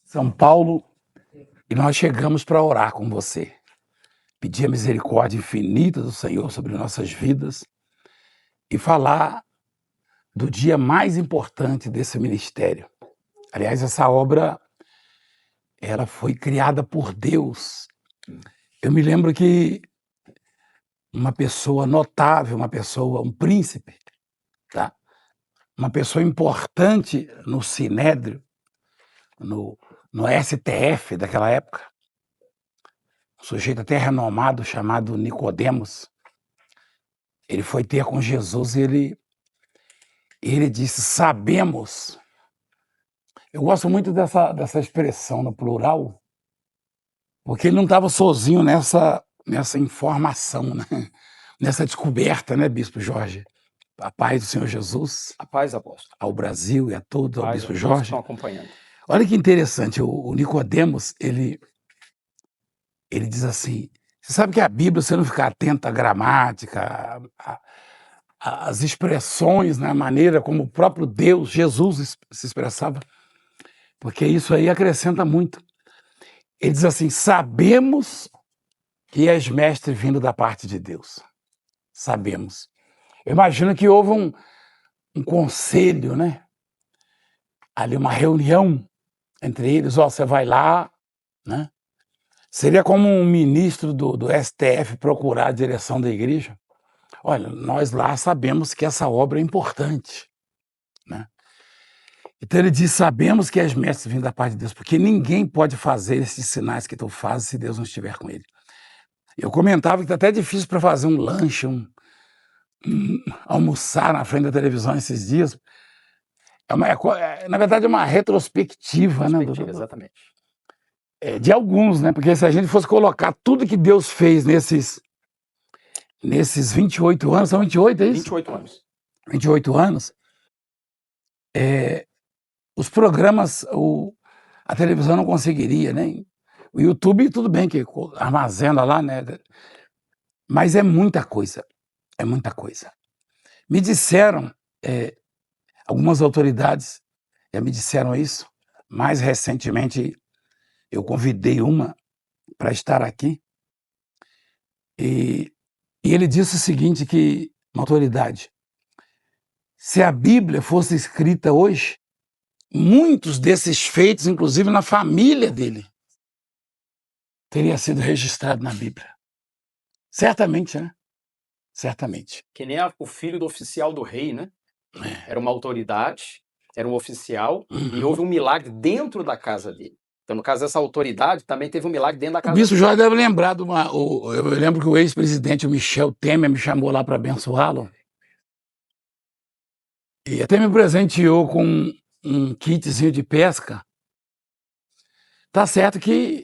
São Paulo, e nós chegamos para orar com você. Pedir a misericórdia infinita do Senhor sobre nossas vidas e falar do dia mais importante desse ministério. Aliás, essa obra, ela foi criada por Deus. Eu me lembro que uma pessoa notável, um príncipe, tá? Uma pessoa importante no Sinédrio, no STF daquela época, um sujeito até renomado chamado Nicodemos, ele foi ter com Jesus e ele disse, sabemos. Eu gosto muito dessa expressão no plural, porque ele não estava sozinho nessa informação, né? Nessa descoberta, né, Bispo Jorge? A paz do Senhor Jesus. A paz, apóstolo. Ao Brasil e a todos, ao Bispo Jorge. Jorge. Estão acompanhando. Olha que interessante, o Nicodemos, ele diz assim, você sabe que a Bíblia, se você não ficar atento à gramática, às expressões, na maneira como o próprio Deus, Jesus, se expressava, porque isso aí acrescenta muito. Ele diz assim, sabemos que és mestre vindo da parte de Deus. Sabemos. Eu imagino que houve um conselho, né? Ali uma reunião entre eles, ó, você vai lá, né? Seria como um ministro do STF procurar a direção da igreja. Olha, nós lá sabemos que essa obra é importante, né? Então ele diz, sabemos que és mestre vindo da parte de Deus, porque ninguém pode fazer esses sinais que tu fazes se Deus não estiver com ele. Eu comentava que está até difícil para fazer um lanche, almoçar na frente da televisão esses dias. Na verdade, é uma retrospectiva, né? Exatamente. De alguns, né? Porque se a gente fosse colocar tudo que Deus fez nesses 28 anos, são 28, é isso? 28 anos. 28 anos, os programas, a televisão não conseguiria, né? O YouTube, tudo bem que armazena lá, né? Mas é muita coisa, é muita coisa. Me disseram, algumas autoridades me disseram isso. Mais recentemente, eu convidei uma para estar aqui e ele disse o seguinte, que uma autoridade, se a Bíblia fosse escrita hoje, muitos desses feitos, inclusive na família dele, teria sido registrado na Bíblia. Certamente, né? Certamente. Que nem o filho do oficial do rei, né? Era uma autoridade, era um oficial, e houve um milagre dentro da casa dele. Então, no caso dessa autoridade, também teve um milagre dentro da casa dele. O Bispo dele. Jorge deve lembrar eu lembro que o ex-presidente Michel Temer me chamou lá para abençoá-lo. E até me presenteou com um kitzinho de pesca. Tá certo que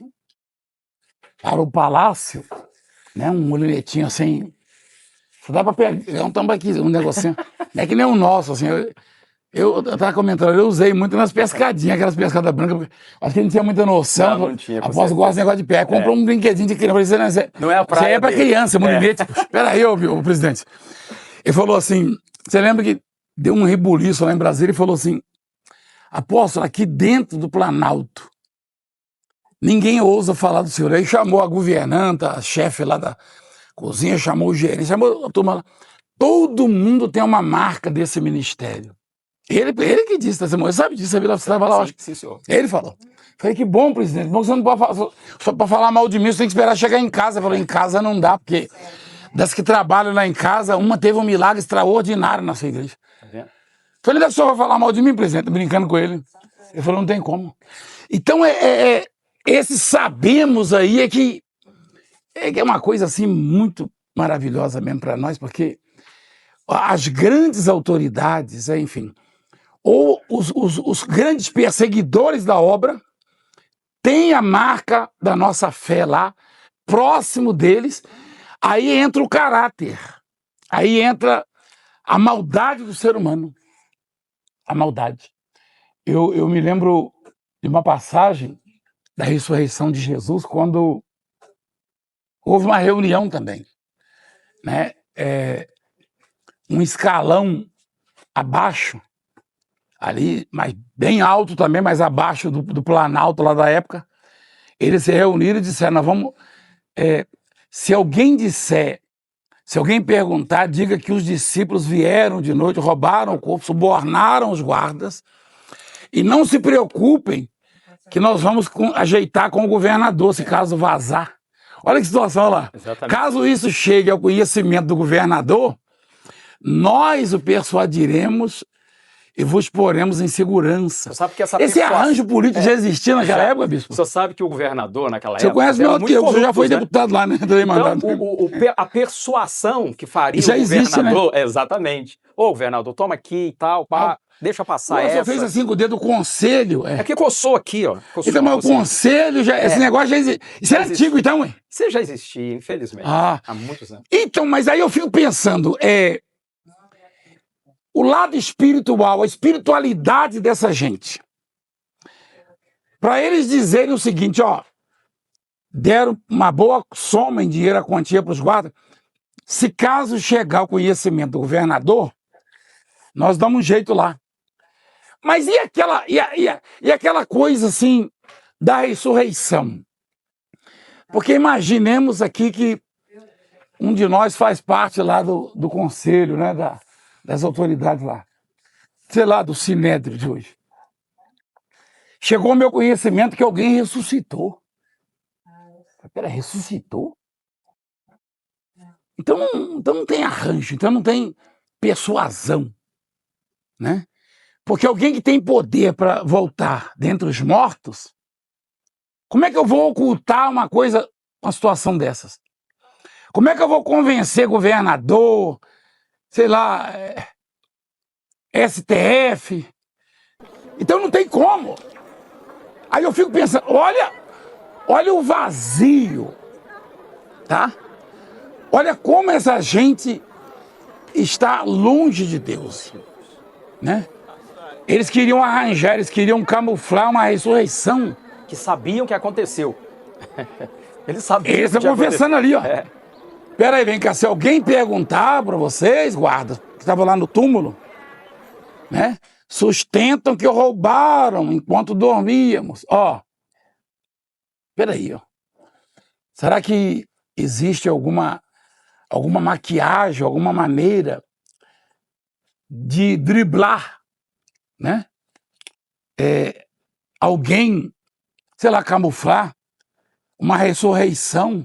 para o palácio, né, um moletinho assim, só dá para pegar um tambaquizinho, um negocinho. Não é que nem o nosso, assim. Eu estava comentando, eu usei muito nas pescadinhas, aquelas pescadas brancas, acho que não tinha muita noção. Não tinha. Após gosta desse negócio de pé, comprou um brinquedinho de criança. Não é a praia. Isso aí é para criança, molinete. Espera aí, o presidente. Ele falou assim, você lembra que deu um rebuliço lá em Brasília e falou assim, apóstolo, aqui dentro do Planalto, ninguém ousa falar do senhor. Aí chamou a governanta, a chefe lá da cozinha, chamou o gerente, chamou a turma lá. Todo mundo tem uma marca desse ministério. Ele que disse, você sabe disso, você estava lá, acho. Sim, senhor. Ele falou. Falei, que bom, presidente, bom que você não pode falar, só para falar mal de mim, você tem que esperar chegar em casa. Falou, em casa não dá, porque das que trabalham lá em casa, uma teve um milagre extraordinário na sua igreja. Falei, o senhor vai falar mal de mim, presidente? Brincando com ele. Ele falou, não tem como. Então, esse sabemos aí é uma coisa assim muito maravilhosa mesmo para nós, porque as grandes autoridades, enfim, ou os grandes perseguidores da obra têm a marca da nossa fé lá, próximo deles, aí entra o caráter, aí entra a maldade do ser humano, a maldade. Eu me lembro de uma passagem da ressurreição de Jesus, quando houve uma reunião também, né? Um escalão abaixo ali, mas bem alto também, mas abaixo do Planalto lá da época. Eles se reuniram e disseram, nós vamos... se alguém perguntar, diga que os discípulos vieram de noite, roubaram o corpo, subornaram os guardas, e não se preocupem que nós vamos ajeitar com o governador, se caso vazar. Olha que situação lá. Exatamente. Caso isso chegue ao conhecimento do governador, nós o persuadiremos e vos poremos em segurança. Você sabe que essa Esse arranjo político já existia naquela época, bispo? Você sabe que o governador naquela Você época... conhece meu tio, você já foi deputado lá, né? Então, a persuasão que faria já o existe, governador... né? Exatamente. Ô, governador, toma aqui e tal, pá, deixa passar essa. Você fez assim com o dedo, o conselho. É que coçou aqui, ó. Então, mas o conselho, esse negócio já existe. Isso é antigo, então, hein? Você já existia, infelizmente, há muitos anos. Então, mas aí eu fico pensando, o lado espiritual, a espiritualidade dessa gente. Para eles dizerem o seguinte, ó, deram uma boa soma em dinheiro, a quantia para os guardas, se caso chegar ao conhecimento do governador, nós damos um jeito lá. Mas e aquela coisa assim da ressurreição? Porque imaginemos aqui que um de nós faz parte lá do conselho, né, das autoridades lá, sei lá, do Sinédrio de hoje. Chegou ao meu conhecimento que alguém ressuscitou. Pera, ressuscitou? Então não tem arranjo, então não tem persuasão, né? Porque alguém que tem poder para voltar dentre os mortos, como é que eu vou ocultar uma situação dessas? Como é que eu vou convencer governador, sei lá, STF? Então não tem como. Aí eu fico pensando, olha o vazio, tá? Olha como essa gente está longe de Deus, né? Eles queriam arranjar, eles queriam camuflar uma ressurreição. Que sabiam que aconteceu. Eles sabiam. Eles estão confessando ali, ó. Peraí, vem cá, se alguém perguntar para vocês, guardas, que estavam lá no túmulo, né? Sustentam que roubaram enquanto dormíamos. Ó, peraí, ó. Será que existe alguma maquiagem, alguma maneira de driblar, né? Alguém, sei lá, camuflar uma ressurreição?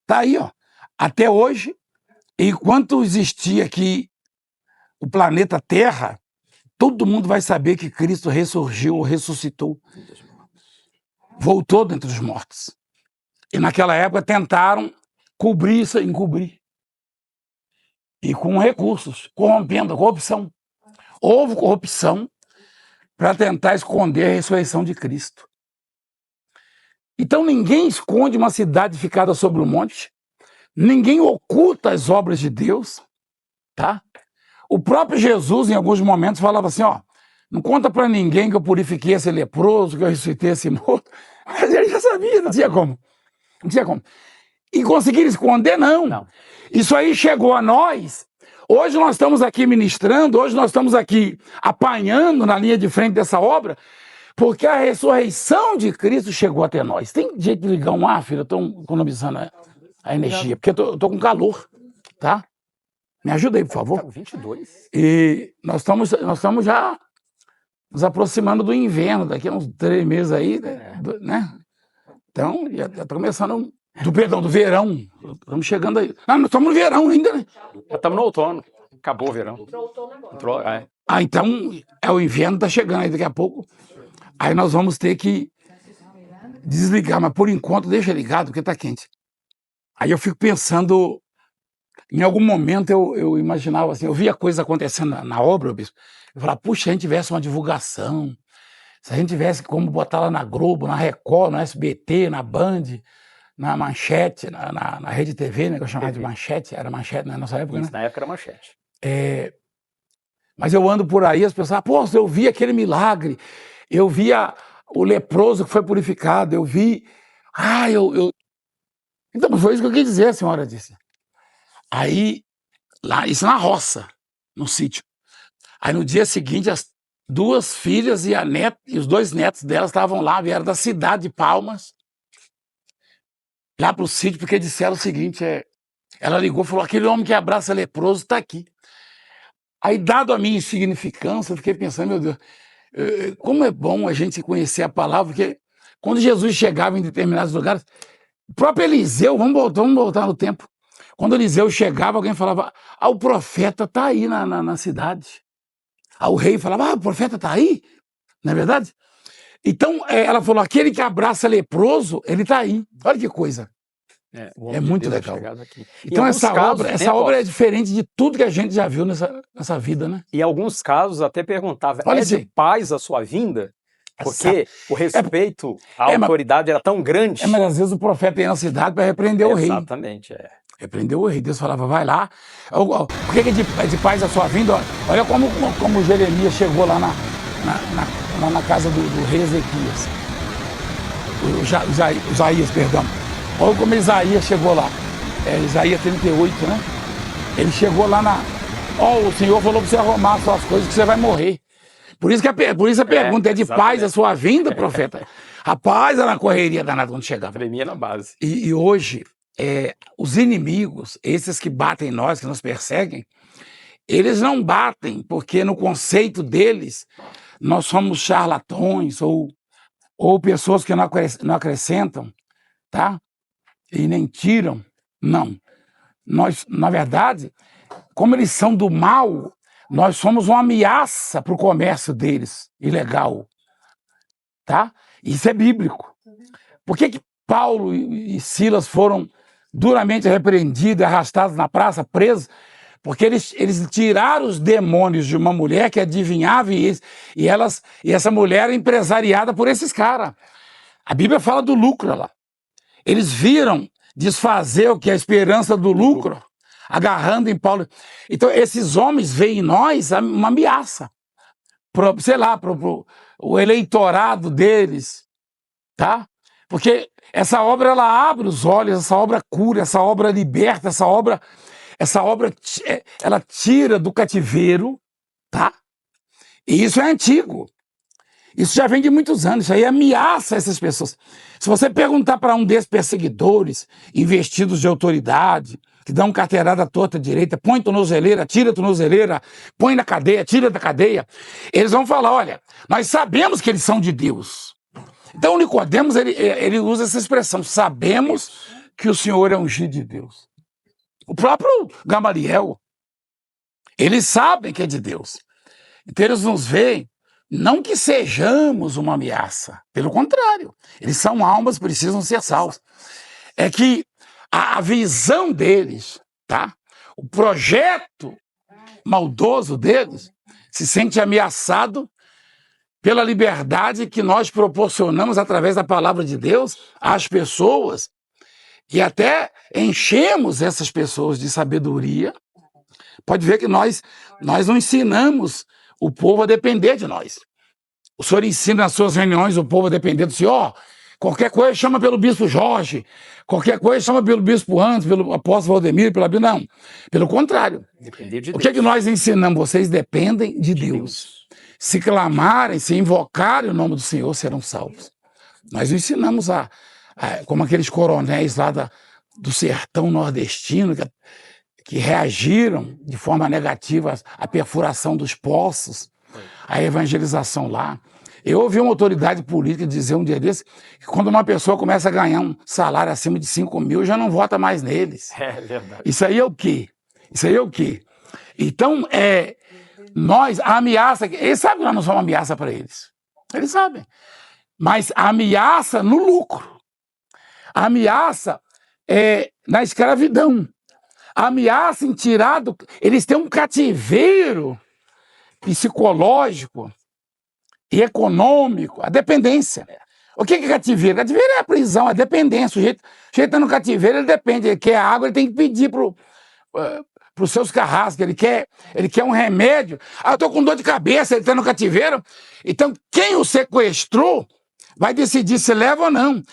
Tá aí, ó. Até hoje, enquanto existir aqui o planeta Terra, todo mundo vai saber que Cristo ressurgiu, ressuscitou, voltou dentre os mortos. E naquela época tentaram cobrir isso, encobrir. E com recursos, corrompendo a corrupção. Houve corrupção para tentar esconder a ressurreição de Cristo. Então ninguém esconde uma cidade ficada sobre o monte, ninguém oculta as obras de Deus, tá? O próprio Jesus, em alguns momentos, falava assim, ó, não conta para ninguém que eu purifiquei esse leproso, que eu ressuscitei esse morto. Mas ele já sabia, não tinha como. Não tinha como. E conseguir esconder, não. Isso aí chegou a nós. Hoje nós estamos aqui ministrando, hoje nós estamos aqui apanhando na linha de frente dessa obra, porque a ressurreição de Cristo chegou até nós. Tem jeito de ligar um ar, filho? Eu estou economizando a energia, porque eu tô com calor, tá? Me ajuda aí, por favor. 22. E nós estamos já nos aproximando do inverno, daqui a uns 3 meses aí, né? Então, já está começando, do verão. Estamos chegando aí. Nós estamos no verão ainda, né? Já estamos no outono. Acabou o verão. Entrou outono agora. Então, o inverno está chegando aí daqui a pouco. Aí nós vamos ter que desligar, mas por enquanto deixa ligado, porque está quente. Aí eu fico pensando, em algum momento eu imaginava assim, eu via coisas acontecendo na obra, bispo, eu falava, puxa, se a gente tivesse uma divulgação, se a gente tivesse como botar lá na Globo, na Record, na SBT, na Band, na Manchete, na Rede TV, né, que eu chamava de Manchete, era Manchete na nossa época, né? Na época era Manchete. Mas eu ando por aí, as pessoas, pô, eu vi aquele milagre, eu vi o leproso que foi purificado, eu vi... Então, foi isso que eu quis dizer, a senhora disse. Aí, lá, isso na roça, no sítio. Aí no dia seguinte, 2 filhas e os 2 netos dela estavam lá, vieram da cidade de Palmas, lá para o sítio, porque disseram o seguinte, ela ligou e falou, aquele homem que abraça leproso está aqui. Aí, dado a minha insignificância, eu fiquei pensando, meu Deus, como é bom a gente conhecer a palavra, porque quando Jesus chegava em determinados lugares, o próprio Eliseu, vamos voltar no tempo, quando Eliseu chegava, alguém falava, o profeta está aí na cidade. O rei falava, o profeta está aí, não é verdade? Então, ela falou, aquele que abraça leproso, ele está aí. Olha que coisa. É muito legal. Então, essa obra é diferente de tudo que a gente já viu nessa vida, né? Em alguns casos, até perguntava, de paz a sua vinda? Porque o respeito à autoridade era tão grande. Mas às vezes o profeta ia na cidade para repreender o rei. Exatamente, Repreendeu o rei. Deus falava, vai lá. Por que é de paz a sua vinda? Olha como Jeremias chegou lá na casa do rei Ezequias. Isaías, perdão. Olha como Isaías chegou lá. Isaías 38, né? Ele chegou lá o Senhor falou para você arrumar suas coisas que você vai morrer. Por isso a pergunta é de paz a sua vinda, profeta? A paz era na correria danada quando chegava. Tremia na base. E hoje, os inimigos, esses que batem em nós, que nos perseguem, eles não batem porque no conceito deles nós somos charlatões ou pessoas que não acrescentam, tá? E nem tiram. Não. Nós, na verdade, como eles são do mal, nós somos uma ameaça para o comércio deles, ilegal. Tá? Isso é bíblico. Por que Paulo e Silas foram duramente repreendidos, arrastados na praça, presos? Porque eles tiraram os demônios de uma mulher que adivinhava e essa mulher era empresariada por esses caras. A Bíblia fala do lucro lá. Eles viram desfazer o que é a esperança do lucro, agarrando em Paulo. Então, esses homens veem em nós uma ameaça. Para o eleitorado deles, tá? Porque essa obra, ela abre os olhos, essa obra cura, essa obra liberta, essa obra ela tira do cativeiro, tá? E isso é antigo. Isso já vem de muitos anos, isso aí ameaça essas pessoas. Se você perguntar para um desses perseguidores, investidos de autoridade, que dão carteirada torta à direita, põe tornozeleira, tira a tornozeleira, põe na cadeia, tira da cadeia, eles vão falar, olha, nós sabemos que eles são de Deus. Então o Nicodemos, ele usa essa expressão, sabemos que o Senhor é ungido de Deus. O próprio Gamaliel, eles sabem que é de Deus. Então eles nos veem, não que sejamos uma ameaça, pelo contrário, eles são almas, precisam ser salvos. É que a visão deles, tá? O projeto maldoso deles se sente ameaçado pela liberdade que nós proporcionamos através da palavra de Deus às pessoas e até enchemos essas pessoas de sabedoria. Pode ver que nós não ensinamos o povo a depender de nós. O senhor ensina nas suas reuniões o povo a depender do senhor. Qualquer coisa chama pelo bispo Jorge, qualquer coisa chama pelo bispo Antes, pelo apóstolo Valdemiro, pela Bíblia. Não, pelo contrário. Depender de Deus. O que nós ensinamos? Vocês dependem de Deus. Se clamarem, se invocarem o nome do Senhor, serão salvos. Nós ensinamos como aqueles coronéis lá do sertão nordestino que reagiram de forma negativa à perfuração dos poços, à evangelização lá. Eu ouvi uma autoridade política dizer um dia desse que quando uma pessoa começa a ganhar um salário acima de 5 mil, já não vota mais neles. É verdade. Isso aí é o quê? Então, a ameaça, eles sabem que nós não somos uma ameaça para eles. Eles sabem. Mas a ameaça no lucro. A ameaça na escravidão. A ameaça em tirar eles têm um cativeiro psicológico e econômico, a dependência. O que é cativeiro? Cativeiro é a prisão, a dependência. O sujeito está no cativeiro, ele depende. Ele quer água, ele tem que pedir para os seus carrascos, ele quer um remédio. Eu estou com dor de cabeça, ele está no cativeiro. Então, quem o sequestrou vai decidir se leva ou não.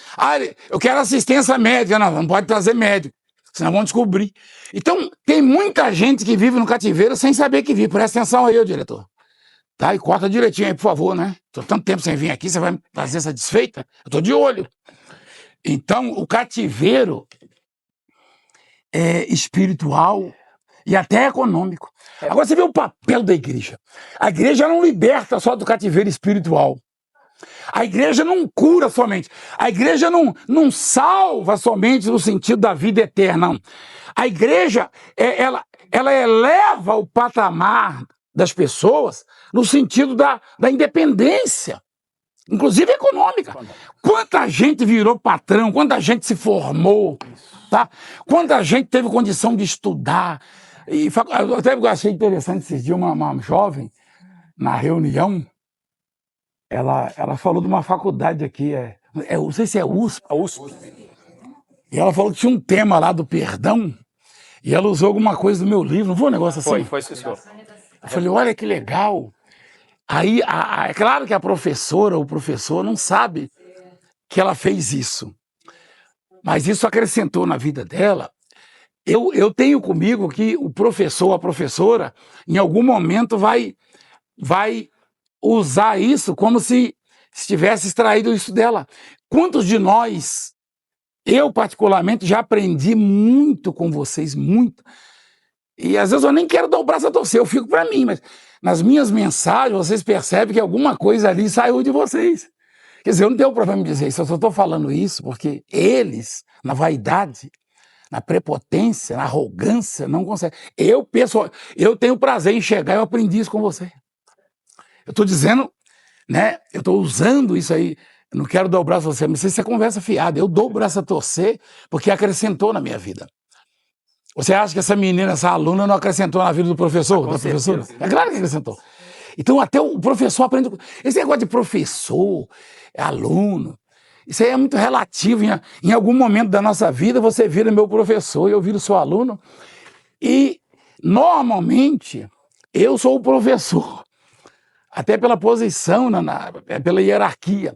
Eu quero assistência médica. Não pode trazer médico, senão vão descobrir. Então, tem muita gente que vive no cativeiro sem saber que vive. Presta atenção aí, diretor. Tá? E corta direitinho aí, por favor, né? Tô tanto tempo sem vir aqui, você vai me fazer satisfeita? Eu tô de olho. Então, o cativeiro é espiritual e até econômico. Agora você vê o papel da igreja. A igreja não liberta só do cativeiro espiritual. A igreja não cura somente. A igreja não salva somente no sentido da vida eterna. Não. A igreja, ela eleva o patamar das pessoas no sentido da independência, inclusive econômica. Quanta gente virou patrão, quanta gente se formou, tá? Quanta gente teve condição de estudar. E eu até achei interessante esses dias uma jovem, na reunião, ela falou de uma faculdade aqui, não sei se é USP. A USP. E ela falou que tinha um tema lá do perdão, e ela usou alguma coisa do meu livro, não foi um negócio assim? Foi sim, senhor. Eu falei, olha que legal. Aí, é claro que a professora ou o professor não sabe que ela fez isso, mas isso acrescentou na vida dela. Eu tenho comigo que o professor ou a professora, em algum momento, vai usar isso como se tivesse extraído isso dela. Quantos de nós, eu particularmente, já aprendi muito com vocês, muito. E às vezes eu nem quero dar o braço a torcer, eu fico para mim, mas nas minhas mensagens vocês percebem que alguma coisa ali saiu de vocês. Quer dizer, eu não tenho problema em dizer isso, eu só estou falando isso porque eles, na vaidade, na prepotência, na arrogância, não conseguem. Eu tenho prazer em enxergar, eu aprendi isso com você. Eu estou dizendo, né? Eu estou usando isso aí, eu não quero dar o braço a você, mas isso é conversa fiada. Eu dou o braço a torcer porque acrescentou na minha vida. Você acha que essa menina, essa aluna, não acrescentou na vida do professor? Da professora? É claro que acrescentou. Então até o professor aprende. Esse negócio de professor, aluno, isso aí é muito relativo. Em algum momento da nossa vida você vira meu professor e eu viro seu aluno. E normalmente eu sou o professor, até pela posição, pela hierarquia.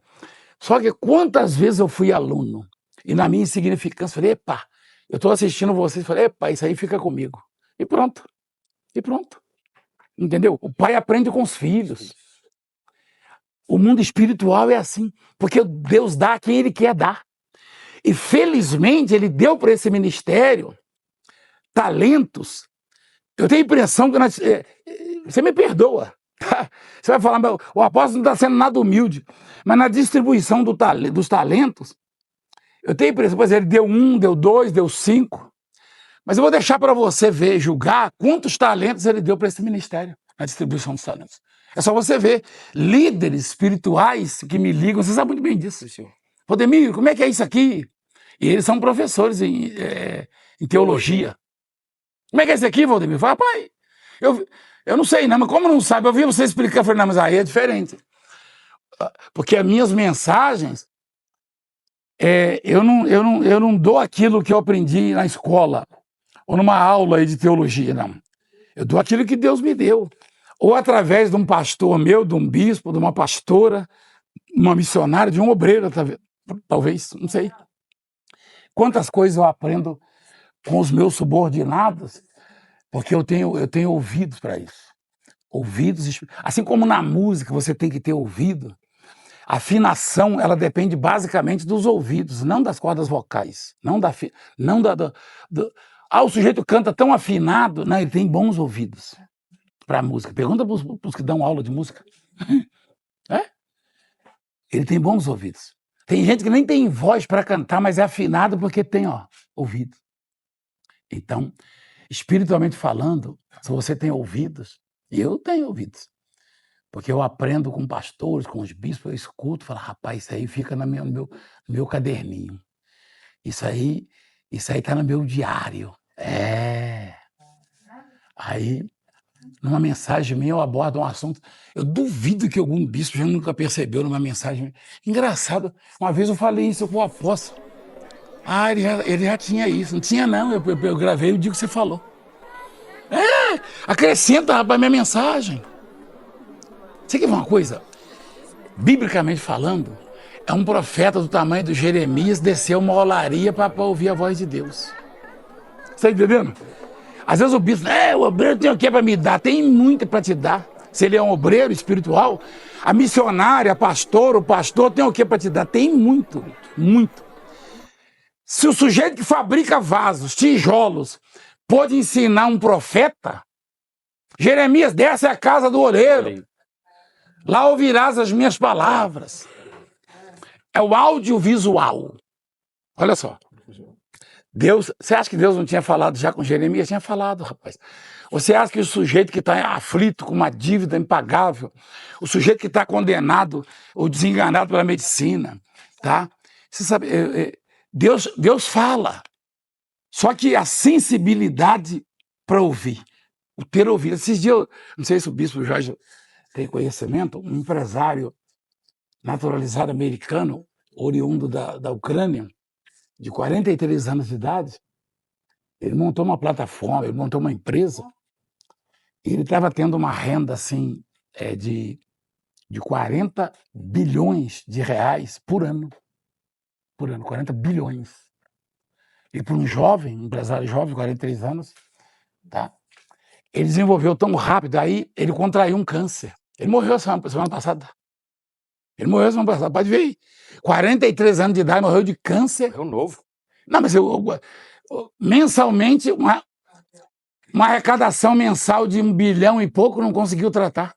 Só que quantas vezes eu fui aluno e na minha insignificância falei, epa, eu estou assistindo vocês, falei, epa, isso aí fica comigo. E pronto. E pronto. Entendeu? O pai aprende com os filhos. O mundo espiritual é assim, porque Deus dá a quem Ele quer dar. E felizmente Ele deu para esse ministério talentos. Eu tenho a impressão que você me perdoa. Tá? Você vai falar, o apóstolo não está sendo nada humilde, mas na distribuição dos talentos, eu tenho a impressão, por exemplo, ele deu 1, deu 2, deu 5, mas eu vou deixar para você ver, julgar quantos talentos ele deu para esse ministério, na distribuição dos talentos. É só você ver líderes espirituais que me ligam, você sabe muito bem disso. Valdemir, como é que é isso aqui? E eles são professores em teologia. Como é que é isso aqui, Valdemir? Eu falo, pai, eu não sei não, mas como não sabe, eu vi você explicar, eu falei, não, mas aí é diferente. Porque as minhas mensagens, eu não dou aquilo que eu aprendi na escola, ou numa aula aí de teologia, não. Eu dou aquilo que Deus me deu. Ou através de um pastor meu, de um bispo, de uma pastora, uma missionária, de um obreiro, talvez, não sei. Quantas coisas eu aprendo com os meus subordinados, porque eu tenho ouvidos para isso. Ouvidos, assim como na música você tem que ter ouvido, a afinação, ela depende basicamente dos ouvidos, não das cordas vocais. O sujeito canta tão afinado, não, ele tem bons ouvidos para a música. Pergunta para os que dão aula de música. Ele tem bons ouvidos. Tem gente que nem tem voz para cantar, mas é afinado porque tem ouvido. Então, espiritualmente falando, se você tem ouvidos, eu tenho ouvidos. Porque eu aprendo com pastores, com os bispos, eu escuto, falo, rapaz, isso aí fica no meu caderninho. Isso aí está no meu diário. Aí, numa mensagem minha, eu abordo um assunto. Eu duvido que algum bispo já nunca percebeu numa mensagem minha. Engraçado, uma vez eu falei isso com o apóstolo. Ele já tinha isso. Não tinha, não. Eu gravei o dia que você falou. Acrescenta, rapaz, minha mensagem. Você quer ver uma coisa? Biblicamente falando, é um profeta do tamanho do Jeremias desceu uma olaria para ouvir a voz de Deus. Você está entendendo? Às vezes o bispo, o obreiro tem o que para me dar? Tem muito para te dar. se ele é um obreiro espiritual, a missionária, a pastora, o pastor tem o que para te dar? Tem muito, muito. Se o sujeito que fabrica vasos, tijolos, pode ensinar um profeta, Jeremias, desce a casa do oleiro, lá ouvirás as minhas palavras. É o audiovisual. Olha só. Deus, você acha que Deus não tinha falado já com Jeremias? Tinha falado, rapaz. Você acha que o sujeito que está aflito com uma dívida impagável, o sujeito que está condenado ou desenganado pela medicina, tá? Você sabe, Deus fala. Só que a sensibilidade para ouvir, o ter ouvido. Esses dias, não sei se o bispo Jorge tem conhecimento, um empresário naturalizado americano, oriundo da Ucrânia, de 43 anos de idade, ele montou uma plataforma, ele montou uma empresa, e ele estava tendo uma renda assim, de 40 bilhões de reais por ano. Por ano, 40 bilhões. E para um jovem, um empresário jovem, 43 anos, tá? Ele desenvolveu tão rápido, aí ele contraiu um câncer. Ele morreu semana passada. Ele morreu semana passada, pode ver aí. 43 anos de idade, morreu de câncer. É um novo. Não, mas mensalmente, uma arrecadação mensal de 1 bilhão e pouco não conseguiu tratar.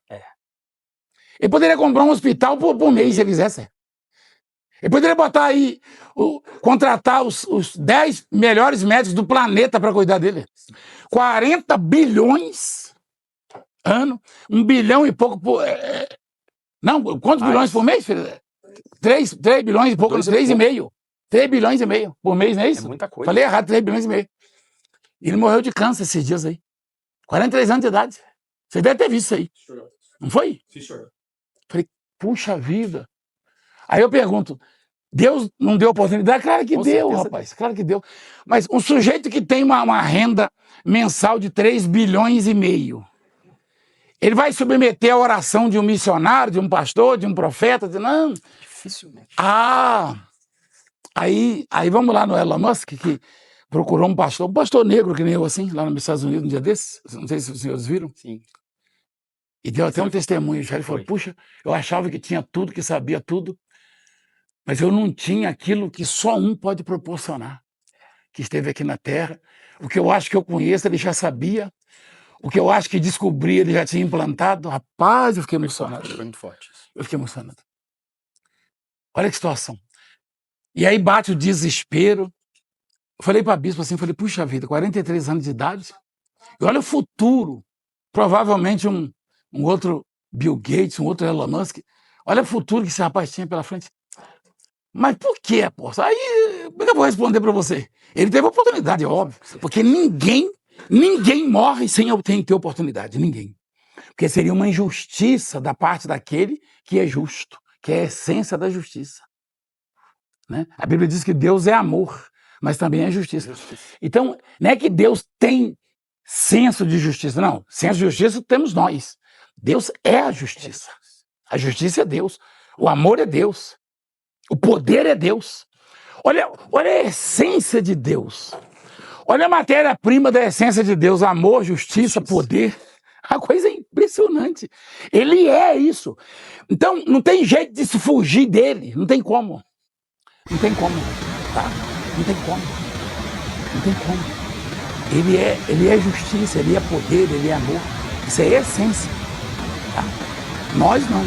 Ele poderia comprar um hospital por mês, se ele quisesse. Ele poderia botar aí, contratar os 10 melhores médicos do planeta para cuidar dele. 40 bilhões ano, 1 bilhão e pouco por... não, quantos bilhões por mês, filho? 3 bilhões e pouco, 3,5. 3 bilhões e meio por mês, não é isso? É muita coisa. Falei errado, 3 bilhões e meio. Ele morreu de câncer esses dias aí. 43 anos de idade. Você deve ter visto isso aí. Não foi? Sim, senhor. Falei, puxa vida. Aí eu pergunto, Deus não deu oportunidade? Claro que Com deu, certeza rapaz, claro que deu. Mas um sujeito que tem uma renda mensal de 3 bilhões e meio, ele vai submeter a oração de um missionário, de um pastor, de um profeta? Não. Dificilmente. Aí vamos lá no Elon Musk, que procurou um pastor negro que nem eu assim, lá nos Estados Unidos, um dia desses, não sei se os senhores viram. Sim. E deu até um testemunho, ele falou, puxa, eu achava que tinha tudo, que sabia tudo, mas eu não tinha aquilo que só um pode proporcionar, que esteve aqui na Terra. O que eu acho que eu conheço, ele já sabia. O que eu acho que descobri, ele já tinha implantado. Rapaz, eu fiquei emocionado. Foi muito forte. Eu fiquei emocionado. Olha que situação. E aí bate o desespero. Eu falei para a bispa assim, falei, puxa vida, 43 anos de idade, e olha o futuro. Provavelmente um outro Bill Gates, um outro Elon Musk. Olha o futuro que esse rapaz tinha pela frente. Mas por que, apóstolo? Aí, como é que eu vou responder para você? Ele teve oportunidade, é óbvio. Porque ninguém morre sem ter oportunidade. Ninguém. Porque seria uma injustiça da parte daquele que é justo, que é a essência da justiça. Né? A Bíblia diz que Deus é amor, mas também é justiça. Então, não é que Deus tem senso de justiça. Não, senso de justiça temos nós. Deus é a justiça. A justiça é Deus. O amor é Deus. O poder é Deus. Olha a essência de Deus. Olha a matéria-prima da essência de Deus. Amor, justiça, poder. A coisa é impressionante. Ele é isso. Então, não tem jeito de se fugir dele. Não tem como. Não tem como. Tá? Não tem como. Não tem como. Ele é justiça, ele é poder, ele é amor. Isso é a essência. Tá? Nós não.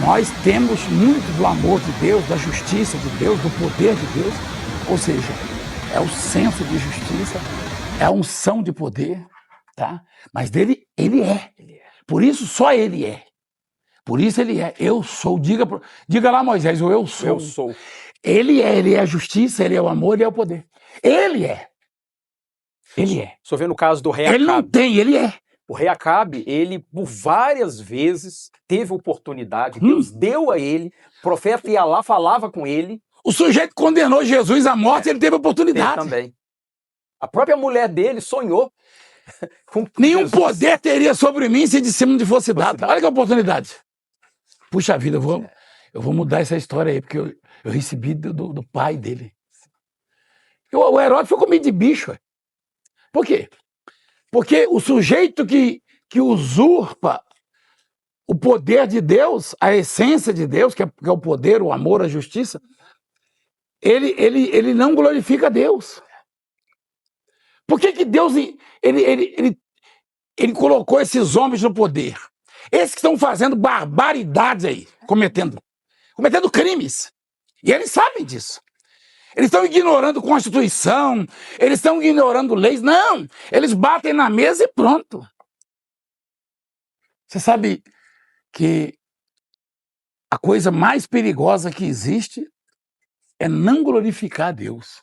Nós temos muito do amor de Deus, da justiça de Deus, do poder de Deus. Ou seja, é o senso de justiça, é a unção de poder, tá? Mas dele, ele é. Por isso, só ele é. Por isso ele é. Eu sou. Diga lá, Moisés, o eu sou. Eu sou. Ele é a justiça, ele é o amor, ele é o poder. Ele é. Ele é. Só vê no caso do rei Acabe. Ele não tem, ele é. O rei Acabe, ele por várias vezes teve oportunidade, Deus deu a ele, o profeta ia lá, falava com ele. O sujeito condenou Jesus à morte, ele teve oportunidade. Ele também. A própria mulher dele sonhou. Com Nenhum Jesus. poder teria sobre mim se de cima não fosse dado. Olha que oportunidade. Puxa vida, eu vou mudar essa história aí, porque eu recebi do pai dele. O Herodes foi comido de bicho. Por quê? Porque o sujeito que usurpa o poder de Deus, a essência de Deus, que é o poder, o amor, a justiça, ele não glorifica Deus. Por que Deus ele colocou esses homens no poder? Esses que estão fazendo barbaridades aí, cometendo crimes. E eles sabem disso. Eles estão ignorando Constituição, eles estão ignorando leis. Não, eles batem na mesa e pronto. Você sabe que a coisa mais perigosa que existe é não glorificar a Deus.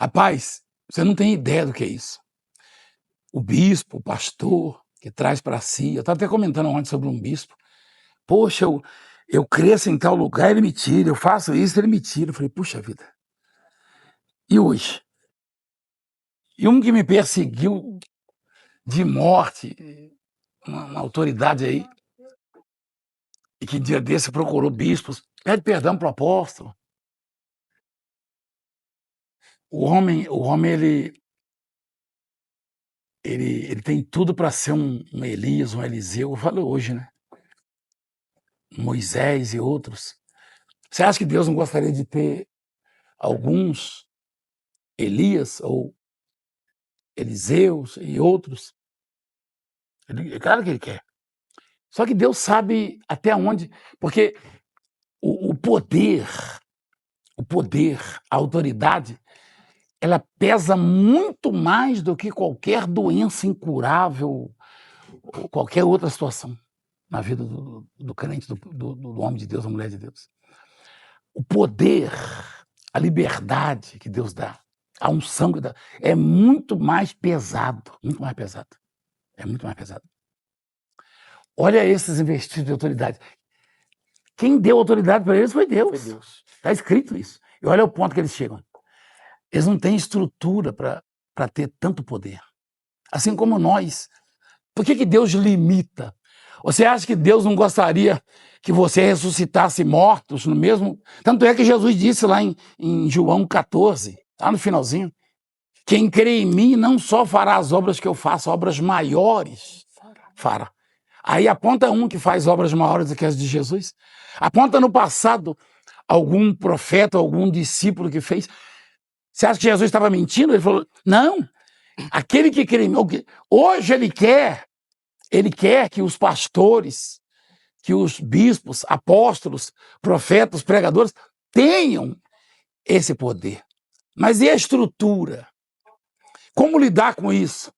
Rapaz, você não tem ideia do que é isso. O bispo, o pastor, que traz para si. Eu estava até comentando ontem sobre um bispo. Poxa, eu cresço em tal lugar, ele me tira. Eu faço isso, ele me tira. Eu falei, puxa vida. E hoje? E um que me perseguiu de morte, uma autoridade aí, e que dia desse procurou bispos, pede perdão para o apóstolo. O homem ele tem tudo para ser um Elias, um Eliseu. Eu falo hoje, né? Moisés e outros. Você acha que Deus não gostaria de ter alguns Elias ou Eliseus e outros? Claro que ele quer. Só que Deus sabe até onde, porque o poder, a autoridade, ela pesa muito mais do que qualquer doença incurável ou qualquer outra situação na vida do crente, do homem de Deus, da mulher de Deus. O poder, a liberdade que Deus dá, a unção que dá, é muito mais pesado, muito mais pesado. É muito mais pesado. Olha esses investidos de autoridade. Quem deu autoridade para eles foi Deus. Está escrito isso. E olha o ponto que eles chegam. Eles não têm estrutura para ter tanto poder. Assim como nós. Por que Deus limita? Você acha que Deus não gostaria que você ressuscitasse mortos no mesmo... Tanto é que Jesus disse lá em João 14, lá no finalzinho, quem crê em mim não só fará as obras que eu faço, obras maiores fará. Aí aponta um que faz obras maiores do que as de Jesus. Aponta no passado algum profeta, algum discípulo que fez. Você acha que Jesus estava mentindo? Ele falou, não, aquele que crê em mim... Hoje ele quer que os pastores, que os bispos, apóstolos, profetas, pregadores tenham esse poder. Mas e a estrutura? Como lidar com isso?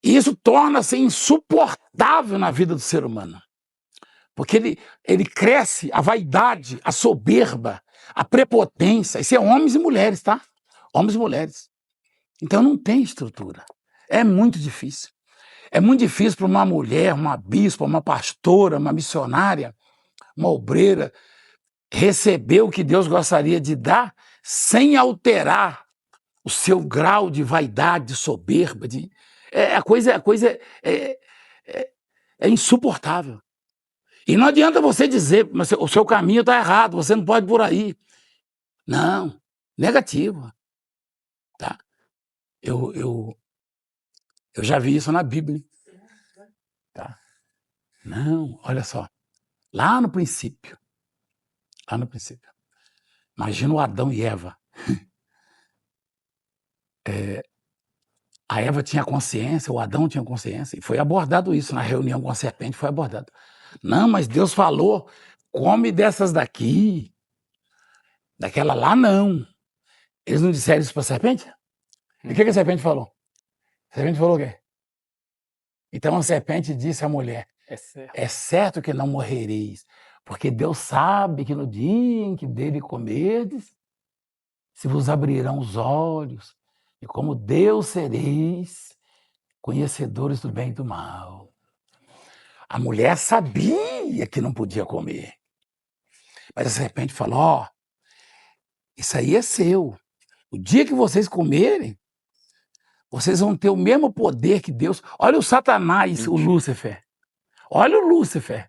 E isso torna-se insuportável na vida do ser humano. Porque ele cresce a vaidade, a soberba, a prepotência. Isso é homens e mulheres, tá? Homens e mulheres. Então não tem estrutura. É muito difícil. É muito difícil para uma mulher, uma bispa, uma pastora, uma missionária, uma obreira, receber o que Deus gostaria de dar sem alterar o seu grau de vaidade, de soberba. A coisa é insuportável. E não adianta você dizer, mas o seu caminho está errado, você não pode ir por aí. Não, negativo. Tá? Eu já vi isso na Bíblia. Tá? Não, olha só. Lá no princípio, imagina o Adão e Eva. A Eva tinha consciência, o Adão tinha consciência, e foi abordado isso na reunião com a serpente, foi abordado. Não, mas Deus falou, come dessas daqui, daquela lá não. Eles não disseram isso para a serpente? E o que a serpente falou? A serpente falou o quê? Então a serpente disse à mulher, é certo que não morrereis, porque Deus sabe que no dia em que dele comerdes, se vos abrirão os olhos, e como Deus sereis conhecedores do bem e do mal. A mulher sabia que não podia comer. Mas a serpente falou, isso aí é seu. O dia que vocês comerem, vocês vão ter o mesmo poder que Deus. Olha o Satanás, o Lúcifer. Olha o Lúcifer.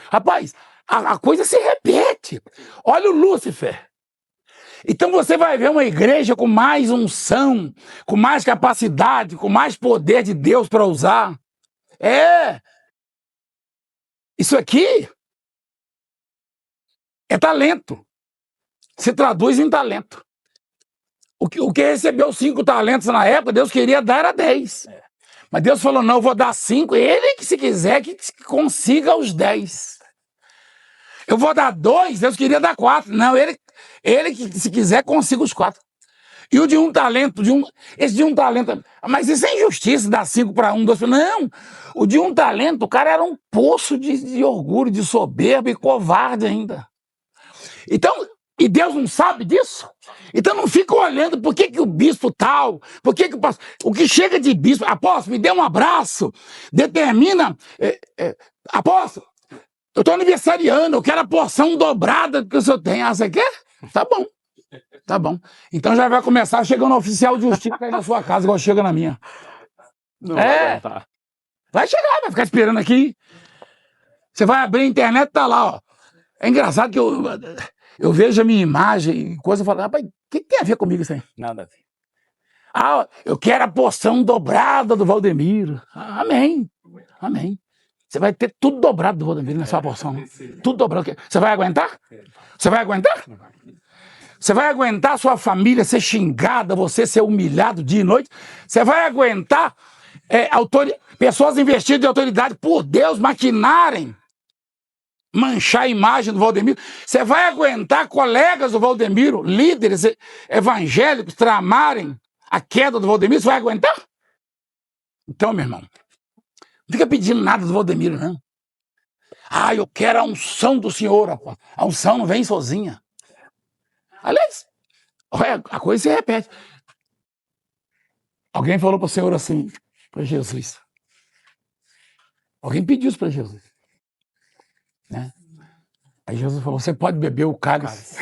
Rapaz, a coisa se repete. Olha o Lúcifer. Então você vai ver uma igreja com mais unção, com mais capacidade, com mais poder de Deus para usar. Isso aqui é talento. Se traduz em talento. O que recebeu 5 talentos na época, Deus queria dar a 10. Mas Deus falou, não, eu vou dar 5. Ele que, se quiser, que consiga os 10. Eu vou dar 2, Deus queria dar 4. Não, ele que, se quiser, consiga os 4. E o de um talento, esse de um talento, mas isso é injustiça, dar 5 para 1, 2 para... Não, o de um talento, o cara era um poço de orgulho, de soberba e covarde ainda. Então, e Deus não sabe disso? Então não fica olhando por que o bispo tal, por que o pastor... O que chega de bispo, apóstolo, me dê um abraço, determina, apóstolo, eu estou aniversariando, eu quero a porção dobrada que o senhor tem. Ah, você quer? Tá bom. Tá bom. Então já vai começar chegando um oficial de justiça aí na sua casa, igual chega na minha. Não vai aguentar. Vai chegar, vai ficar esperando aqui. Você vai abrir a internet, tá lá, ó. É engraçado que eu vejo a minha imagem e coisa e falo, rapaz, o que tem a ver comigo isso aí? Nada a ver. Ah, eu quero a porção dobrada do Valdemiro. Ah, amém. Amém. Você vai ter tudo dobrado do Valdemiro na sua porção. Tudo dobrado. Você vai aguentar? Você vai aguentar? Você vai aguentar sua família ser xingada, você ser humilhado dia e noite? Você vai aguentar pessoas investidas de autoridade por Deus maquinarem, manchar a imagem do Valdemiro? Você vai aguentar colegas do Valdemiro, líderes evangélicos, tramarem a queda do Valdemiro? Você vai aguentar? Então, meu irmão, não fica pedindo nada do Valdemiro, não. Ah, eu quero a unção do Senhor. A unção não vem sozinha. Aliás, a coisa se repete. Alguém falou para o Senhor assim, para Jesus. Alguém pediu isso para Jesus. Né? Aí Jesus falou, você pode beber o cálice?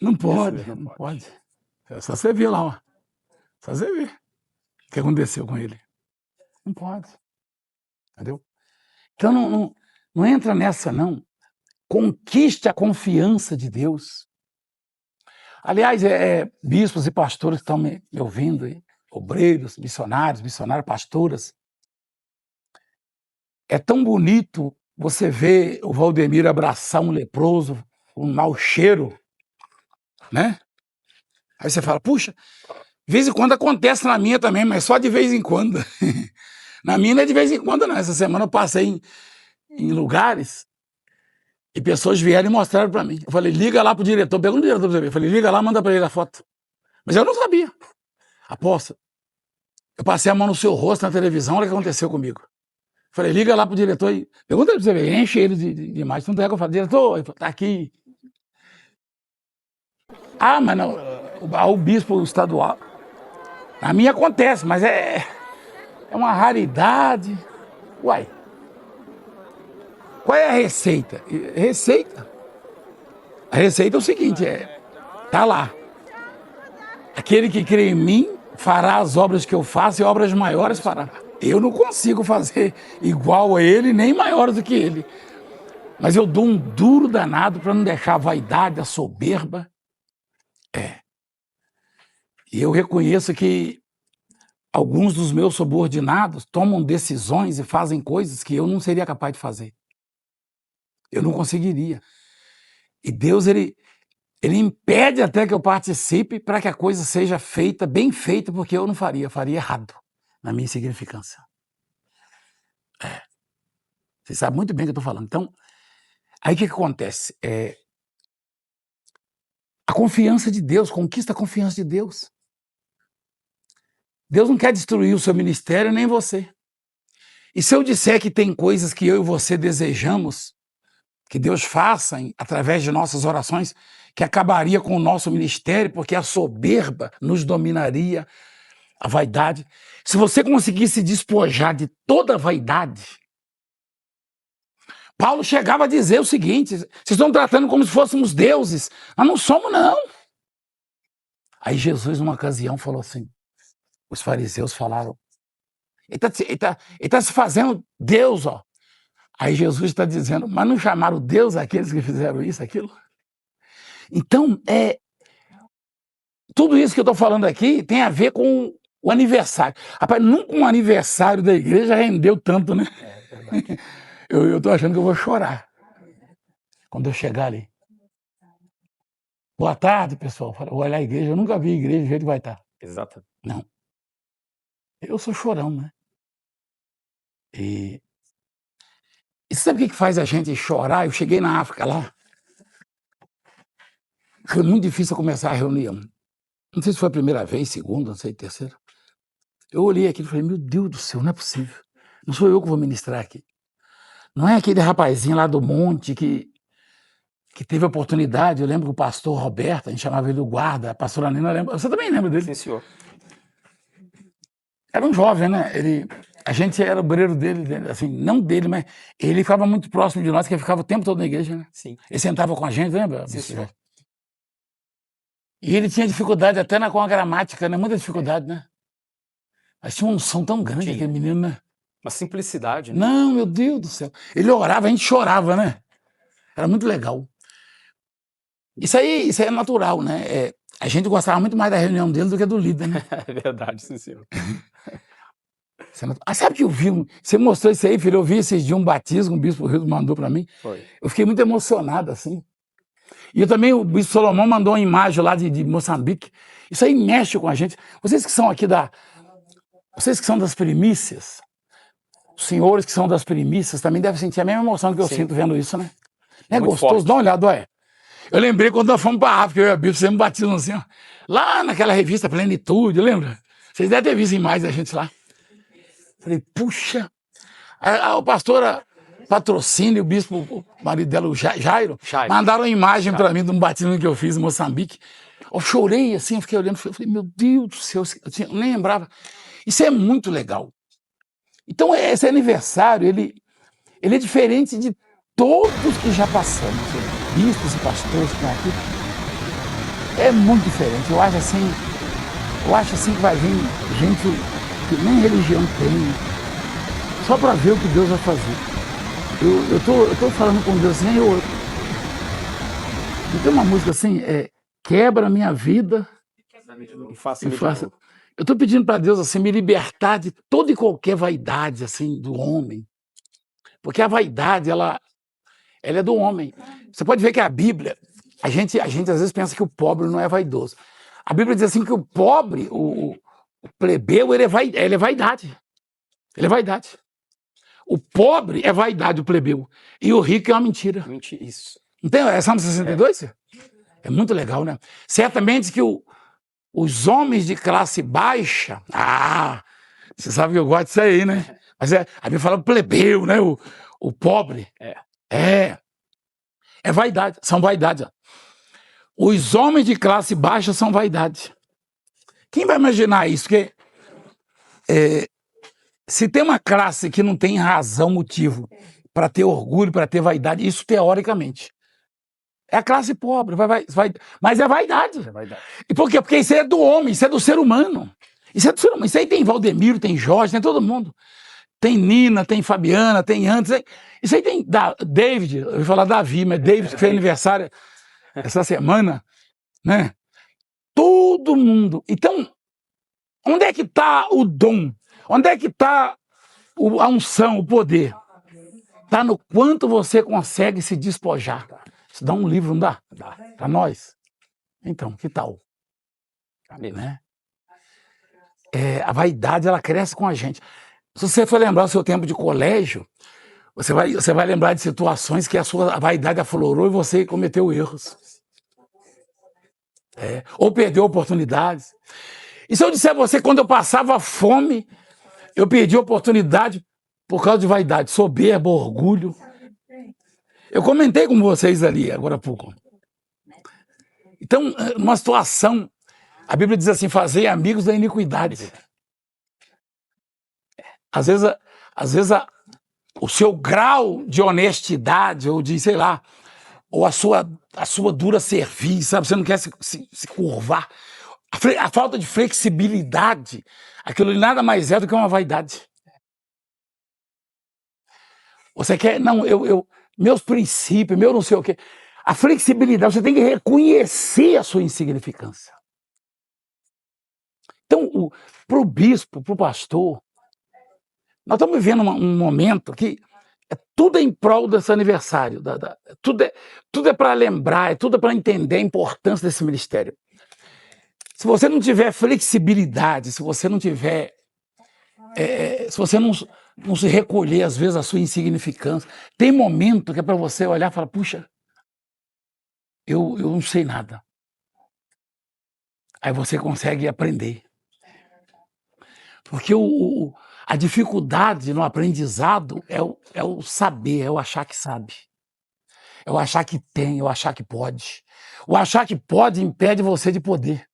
Não pode, não pode. É só você ver lá, ó. Só você ver o que aconteceu com ele. Não pode. Entendeu? Então não entra nessa, não. Conquiste a confiança de Deus. Aliás, bispos e pastores que estão me ouvindo, aí, obreiros, missionários, pastoras. É tão bonito você ver o Valdemiro abraçar um leproso, um mau cheiro, né? Aí você fala, puxa, de vez em quando acontece na minha também, mas só de vez em quando. Na minha não é de vez em quando, não. Essa semana eu passei em lugares e pessoas vieram e mostraram para mim. Eu falei, liga lá pro diretor, pergunta o diretor pra você ver. Eu falei, liga lá, manda para ele a foto. Mas eu não sabia. Apóstolo, eu passei a mão no seu rosto na televisão, olha o que aconteceu comigo. Eu falei, liga lá pro diretor e pergunta ele pra você ver, enche ele de imagem. Tanto é que eu falo, diretor, tá aqui. Ah, mas não, o bispo estadual. Na minha acontece, mas é uma raridade. Uai. Qual é a receita? A receita é o seguinte, tá lá. Aquele que crê em mim fará as obras que eu faço e obras maiores fará. Eu não consigo fazer igual a ele, nem maiores do que ele. Mas eu dou um duro danado para não deixar a vaidade, a soberba. E eu reconheço que alguns dos meus subordinados tomam decisões e fazem coisas que eu não seria capaz de fazer. Eu não conseguiria. E Deus, ele impede até que eu participe para que a coisa seja feita, bem feita, porque eu não faria errado na minha insignificância. Você sabe muito bem o que eu estou falando. Então, aí o que acontece? A confiança de Deus, conquista a confiança de Deus. Deus não quer destruir o seu ministério, nem você. E se eu disser que tem coisas que eu e você desejamos que Deus faça através de nossas orações, que acabaria com o nosso ministério, porque a soberba nos dominaria, a vaidade. Se você conseguir se despojar de toda a vaidade, Paulo chegava a dizer o seguinte, vocês estão tratando como se fôssemos deuses, nós não somos, não. Aí Jesus, numa ocasião, falou assim, os fariseus falaram, ele tá se fazendo Deus, ó. Aí Jesus está dizendo, mas não chamaram Deus aqueles que fizeram isso, aquilo? Então, tudo isso que eu estou falando aqui tem a ver com o aniversário. Rapaz, nunca um aniversário da igreja rendeu tanto, né? Eu estou achando que eu vou chorar quando eu chegar ali. Boa tarde, pessoal. Vou olhar a igreja, eu nunca vi a igreja do jeito que vai estar. Exato. Não. Eu sou chorão, né? E sabe o que faz a gente chorar? Eu cheguei na África lá. Foi muito difícil começar a reunião. Não sei se foi a primeira vez, segunda, não sei, terceira. Eu olhei aquilo e falei, meu Deus do céu, não é possível. Não sou eu que vou ministrar aqui. Não é aquele rapazinho lá do monte que teve a oportunidade. Eu lembro que o pastor Roberto, a gente chamava ele do guarda, a pastora Nina lembra. Você também lembra dele? Sim, senhor. Era um jovem, né? A gente era obreiro dele, assim, não dele, mas ele ficava muito próximo de nós, que ele ficava o tempo todo na igreja, né? Sim. Ele sentava com a gente, lembra? Sim, senhor. E ele tinha dificuldade até com a gramática, né? Muita dificuldade, né? Mas tinha uma unção tão grande aquele menino, né? Uma simplicidade, né? Não, meu Deus do céu. Ele orava, a gente chorava, né? Era muito legal. Isso aí é natural, né? A gente gostava muito mais da reunião dele do que do líder, né? É verdade, sim, senhor. Sabe que eu vi? Você mostrou isso aí, filho? Eu vi esses dias um batismo, o bispo Rio mandou para mim. Foi. Eu fiquei muito emocionado, assim. E eu também, o bispo Solomão mandou uma imagem lá de Moçambique. Isso aí mexe com a gente. Vocês que são aqui vocês que são das primícias, os senhores que são das primícias também devem sentir a mesma emoção que eu sinto vendo isso, né? É muito gostoso, forte. dá uma olhada, olha. Eu lembrei quando nós fomos para a África, eu e a Bíblia, fizemos batismo assim, ó. Lá naquela revista Plenitude, lembra? Vocês devem ter visto imagens da gente lá. Falei, puxa, o pastor Patrocínio, o bispo, o marido dela, o Jairo, mandaram uma imagem para mim de um batismo que eu fiz em Moçambique. Eu chorei assim, eu fiquei olhando, falei, meu Deus do céu, eu nem lembrava. Isso é muito legal. Então, esse aniversário, ele é diferente de todos que já passamos, bispos e pastores que estão aqui. É muito diferente. Eu acho assim que vai vir gente que nem religião tem, só para ver o que Deus vai fazer. Eu tô falando com Deus assim, não tem uma música assim, quebra a minha vida E faça. Eu estou pedindo para Deus assim, me libertar de toda e qualquer vaidade assim do homem, porque a vaidade ela é do homem. Você pode ver que a Bíblia, a gente às vezes pensa que o pobre não é vaidoso. A Bíblia diz assim que o pobre, o plebeu, ele é vaidade. Ele é vaidade. O pobre é vaidade, o plebeu. E o rico é uma mentira. Mentira, isso. Então, é Salmo 62? É muito legal, né? Certamente que os homens de classe baixa... você sabe que eu gosto disso aí, né? Mas a Bíblia fala plebeu, né? O pobre. É vaidade, são vaidade. Os homens de classe baixa são vaidade. Quem vai imaginar isso? Porque se tem uma classe que não tem razão, motivo para ter orgulho, para ter vaidade, isso teoricamente. É a classe pobre, mas é vaidade. E por quê? Porque isso é do homem, isso é do ser humano. Isso aí tem Valdemiro, tem Jorge, tem todo mundo. Tem Nina, tem Fabiana, tem antes. Isso aí tem David, eu ia falar Davi, mas David que fez aniversário essa semana, né? Todo mundo. Então, onde é que está o dom? Onde é que está a unção, o poder? Está no quanto você consegue se despojar. Isso dá um livro, não dá? Dá. Para nós. Então, que tal? Né? A vaidade, ela cresce com a gente. Se você for lembrar o seu tempo de colégio, você vai lembrar de situações que a sua vaidade aflorou e você cometeu erros. Ou perdeu oportunidades. E se eu disser a você, quando eu passava fome, eu perdi oportunidade por causa de vaidade, soberba, orgulho. Eu comentei com vocês ali, agora há pouco. Então, numa situação, a Bíblia diz assim, fazei amigos da iniquidade. Às vezes o seu grau de honestidade, ou de, sei lá, ou a sua dura cerviz, sabe? Você não quer se curvar. A falta de flexibilidade, aquilo nada mais é do que uma vaidade. Você quer, não, meus princípios, meu não sei o quê. a flexibilidade, você tem que reconhecer a sua insignificância. Então, para o bispo, para o pastor, nós estamos vivendo um momento que tudo é em prol desse aniversário. Tudo é para lembrar, tudo é para entender a importância desse ministério. Se você não tiver flexibilidade, se você não tiver... se você não se recolher, às vezes, a sua insignificância, tem momento que é para você olhar e falar, puxa, eu não sei nada. Aí você consegue aprender. Porque a dificuldade no aprendizado é o saber, é o achar que sabe. É o achar que tem, é o achar que pode. O achar que pode impede você de poder.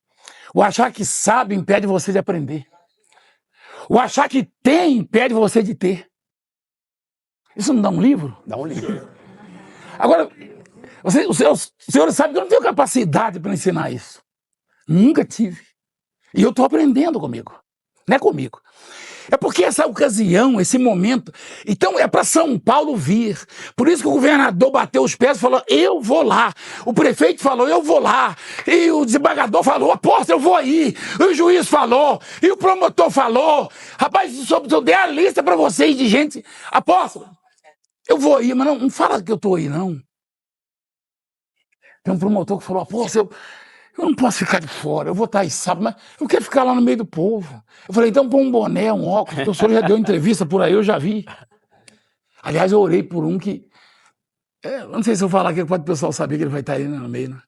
O achar que sabe impede você de aprender. O achar que tem impede você de ter. Isso não dá um livro? Dá um livro. Agora, os senhores sabem que eu não tenho capacidade para ensinar isso. Nunca tive. E eu estou aprendendo comigo. Não é comigo. É porque essa ocasião, esse momento... Então é para São Paulo vir. Por isso que o governador bateu os pés e falou, eu vou lá. O prefeito falou, eu vou lá. E o desembargador falou, apóstolo, eu vou aí. E o juiz falou. E o promotor falou. Rapaz, eu dei a lista para vocês de gente. Apóstolo, eu vou aí, mas não fala que eu estou aí, não. Tem um promotor que falou, apóstolo, eu não posso ficar de fora, eu vou estar aí sábado, mas eu quero ficar lá no meio do povo. Eu falei, então põe um boné, um óculos, porque o senhor já deu entrevista por aí, eu já vi. Aliás, eu orei por um que... eu não sei se eu falar aqui, pode o pessoal saber que ele vai estar aí no meio, né?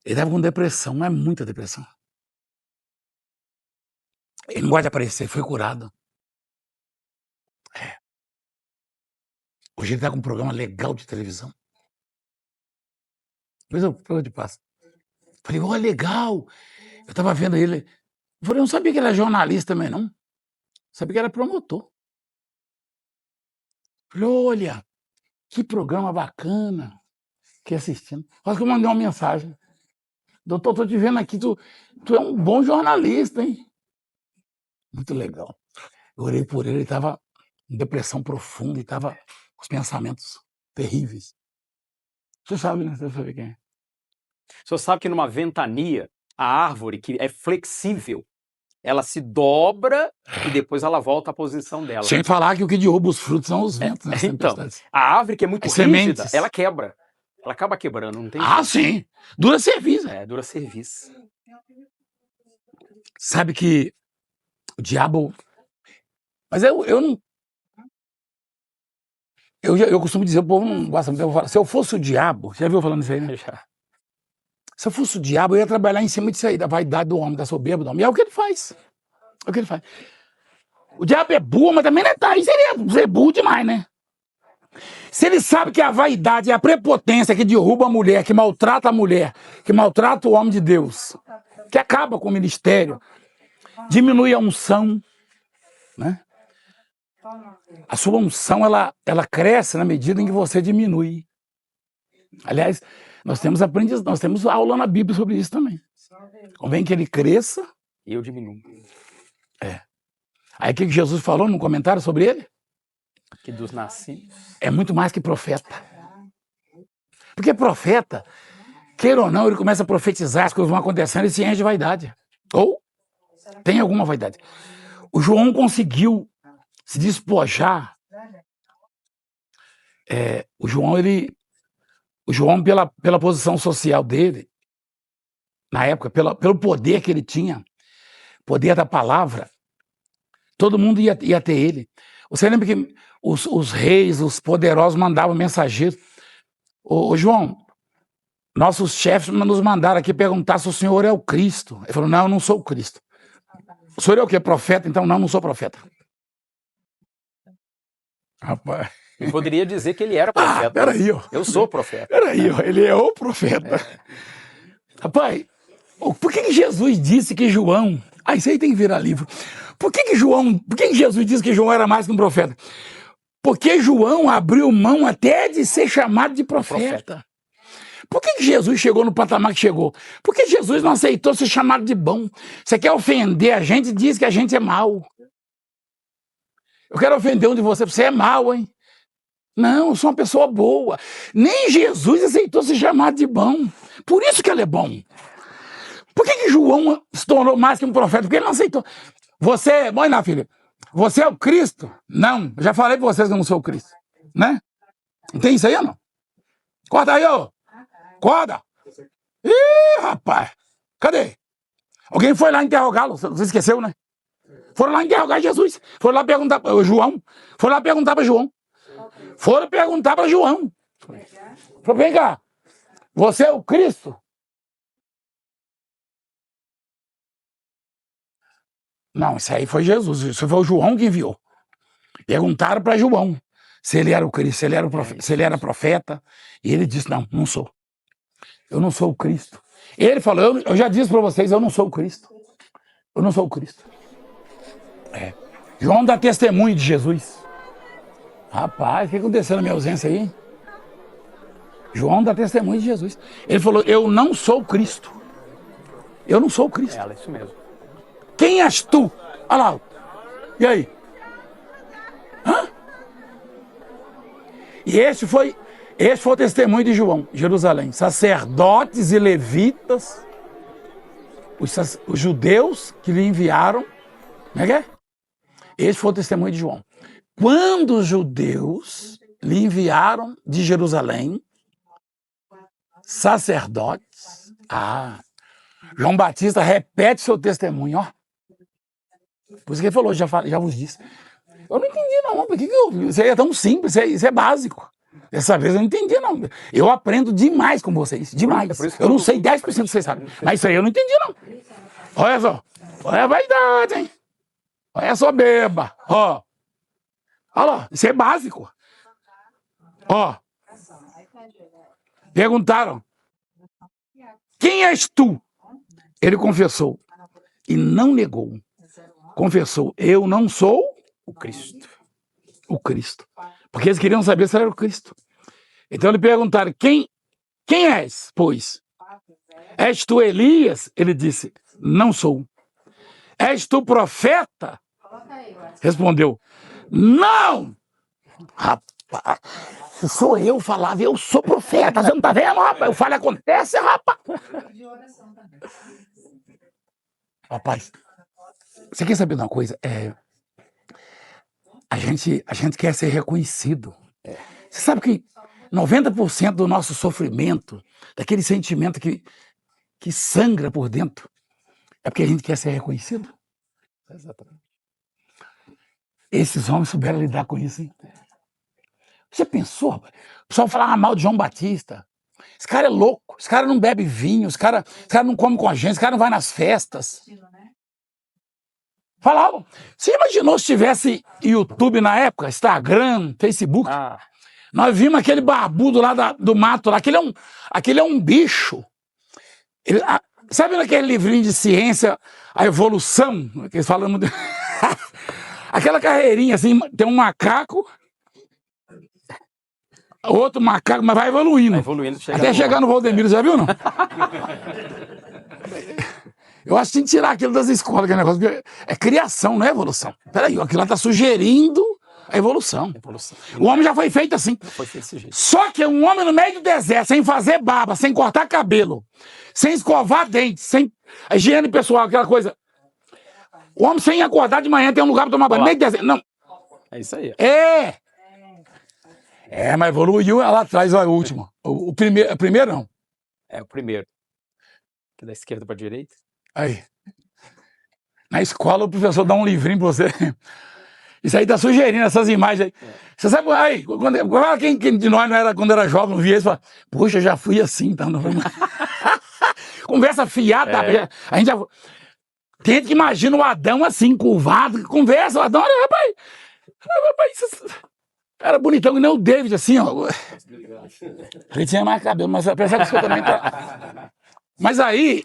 Ele estava com depressão, mas muita depressão. Ele não gosta de aparecer, foi curado. Hoje ele está com um programa legal de televisão. Depois eu te passo. Falei, ó, legal. Eu estava vendo ele. Eu falei, eu não sabia que ele era jornalista também, não. Eu sabia que era promotor. Falei, olha, que programa bacana. Fiquei assistindo. Quase que eu mandei uma mensagem. Doutor, estou te vendo aqui, tu é um bom jornalista, hein? Muito legal. Eu orei por ele estava em depressão profunda e estava com os pensamentos terríveis. Você sabe, né? Você sabe quem é. O senhor sabe que numa ventania, a árvore, que é flexível, ela se dobra e depois ela volta à posição dela. Sem falar que o que derruba os frutos são os ventos, né? Então, a árvore que é muito rígida, ela quebra. Ela acaba quebrando, não tem jeito. Sim. Dura serviço. Dura serviço. Sabe que o diabo... Mas eu não... Eu costumo dizer, o povo não gosta muito, eu falo, se eu fosse o diabo, já viu falando isso aí, né? Já. Se eu fosse o diabo, eu ia trabalhar em cima disso aí, da vaidade do homem, da soberba do homem. E é o que ele faz. É o que ele faz. O diabo é burro, mas também não é tá. Isso seria burro demais, né? Se ele sabe que a vaidade é a prepotência que derruba a mulher, que maltrata a mulher, que maltrata o homem de Deus, que acaba com o ministério, diminui a unção, né? A sua unção, ela cresce na medida em que você diminui. Aliás, nós temos aula na Bíblia sobre isso também. Convém que ele cresça. E eu diminuo. Aí o que Jesus falou no comentário sobre ele? Que dos nascidos. É muito mais que profeta. Porque profeta, queira ou não, ele começa a profetizar, as coisas vão acontecendo e se enche de vaidade. Ou tem alguma vaidade. O João conseguiu se despojar. O João, pela posição social dele, na época, pelo poder que ele tinha, poder da palavra, todo mundo ia ter ele. Você lembra que os reis, os poderosos mandavam mensageiros. Ô João, nossos chefes nos mandaram aqui perguntar se o senhor é o Cristo. Ele falou, não, eu não sou o Cristo. O senhor é o quê? Profeta? Então, não sou profeta. Rapaz... Eu poderia dizer que ele era profeta. Peraí, ó. Eu sou profeta. Peraí, ó. Ele é o profeta. Rapaz, por que Jesus disse que João... isso aí tem que virar livro. Por que Jesus disse que João era mais que um profeta? Porque João abriu mão até de ser chamado de profeta. Por que Jesus chegou no patamar que chegou? Porque Jesus não aceitou ser chamado de bom. Você quer ofender a gente e diz que a gente é mau. Eu quero ofender um de vocês, você é mau, hein? Não, eu sou uma pessoa boa. Nem Jesus aceitou ser chamado de bom. Por isso que ele é bom. Por que João se tornou mais que um profeta? Porque ele não aceitou. Você, mãe na filha, você é o Cristo? Não, eu já falei para vocês que eu não sou o Cristo. Né? Não tem isso aí ou não? Corta aí, ô. Corta. Ih, rapaz. Cadê? Alguém foi lá interrogá-lo. Você esqueceu, né? Foram lá interrogar Jesus. Foram lá perguntar para João. Foram lá perguntar para João. Foram perguntar para João. Falou, vem cá. Você é o Cristo? Não, isso aí foi Jesus. Isso foi o João que enviou. Perguntaram para João se ele era o Cristo, se ele era profeta. E ele disse, não, não sou. Eu não sou o Cristo. Ele falou, eu já disse para vocês, eu não sou o Cristo. Eu não sou o Cristo. É. João dá testemunho de Jesus. Rapaz, o que aconteceu na minha ausência aí? João dá testemunho de Jesus. Ele falou, eu não sou o Cristo. Eu não sou o Cristo. É isso mesmo. Quem és tu? Olha lá. E aí? Hã? E esse foi o testemunho de João, Jerusalém. Sacerdotes e levitas, os judeus que lhe enviaram. Como é que é? Esse foi o testemunho de João. Quando os judeus lhe enviaram de Jerusalém, sacerdotes. João Batista repete seu testemunho, ó. Por isso que ele falou, já vos disse. Eu não entendi, não. Por que isso aí é tão simples, isso é básico. Dessa vez eu não entendi, não. Eu aprendo demais com vocês, demais. Eu não sei 10% que vocês sabem, mas isso aí eu não entendi, não. Olha só, olha a vaidade, hein? Olha só, beba, ó. Olha lá, isso é básico. Ó. Perguntaram, quem és tu? Ele confessou e não negou. Confessou, eu não sou o Cristo. O Cristo. Porque eles queriam saber se era o Cristo. Então lhe perguntaram, quem és, pois? És tu Elias? Ele disse, não sou. És tu profeta? Respondeu, não! Rapaz, se sou eu falava, eu sou profeta, você não tá vendo, rapaz? Eu falo, acontece, rapaz. Rapaz, você quer saber de uma coisa? A gente quer ser reconhecido. Você sabe que 90% do nosso sofrimento, daquele sentimento que sangra por dentro, é porque a gente quer ser reconhecido? Exatamente. Esses homens souberam lidar com isso, hein? Você pensou, rapaz? O pessoal falava mal de João Batista. Esse cara é louco, esse cara não bebe vinho, esse cara não come com a gente, esse cara não vai nas festas. Falavam. Você imaginou se tivesse YouTube na época, Instagram, Facebook? Nós vimos aquele barbudo lá do mato, lá, aquele é um bicho. Sabe naquele livrinho de ciência, a evolução, que eles falam muito... Aquela carreirinha assim, tem um macaco, outro macaco, mas vai evoluindo. Vai evoluindo, até chegar no Valdemiro, já viu, não? Eu acho que tem que tirar aquilo das escolas, aquele negócio, porque é criação, não é evolução. Peraí, aquilo lá está sugerindo a evolução. O homem já foi feito assim. Foi feito desse jeito. Só que um homem no meio do deserto, sem fazer barba, sem cortar cabelo, sem escovar dentes, sem higiene pessoal, aquela coisa. O homem sem acordar de manhã tem um lugar para tomar banho. No meio do deserto. Não. É isso aí. Mas evoluiu lá atrás, olha, o último. O primeiro não. É o primeiro. Que é da esquerda para a direita. Aí. Na escola o professor dá um livrinho para você. Isso aí tá sugerindo essas imagens aí. Você sabe, aí, quem de nós não era, quando era jovem, não via isso, fala, poxa, já fui assim, tá? Conversa fiada, a gente já... Tem gente que imagina o Adão assim, curvado, que conversa, o Adão, olha, rapaz, era bonitão, que nem o David, assim, ó. Ele tinha mais cabelo, mas apesar que isso também tá... Mas aí...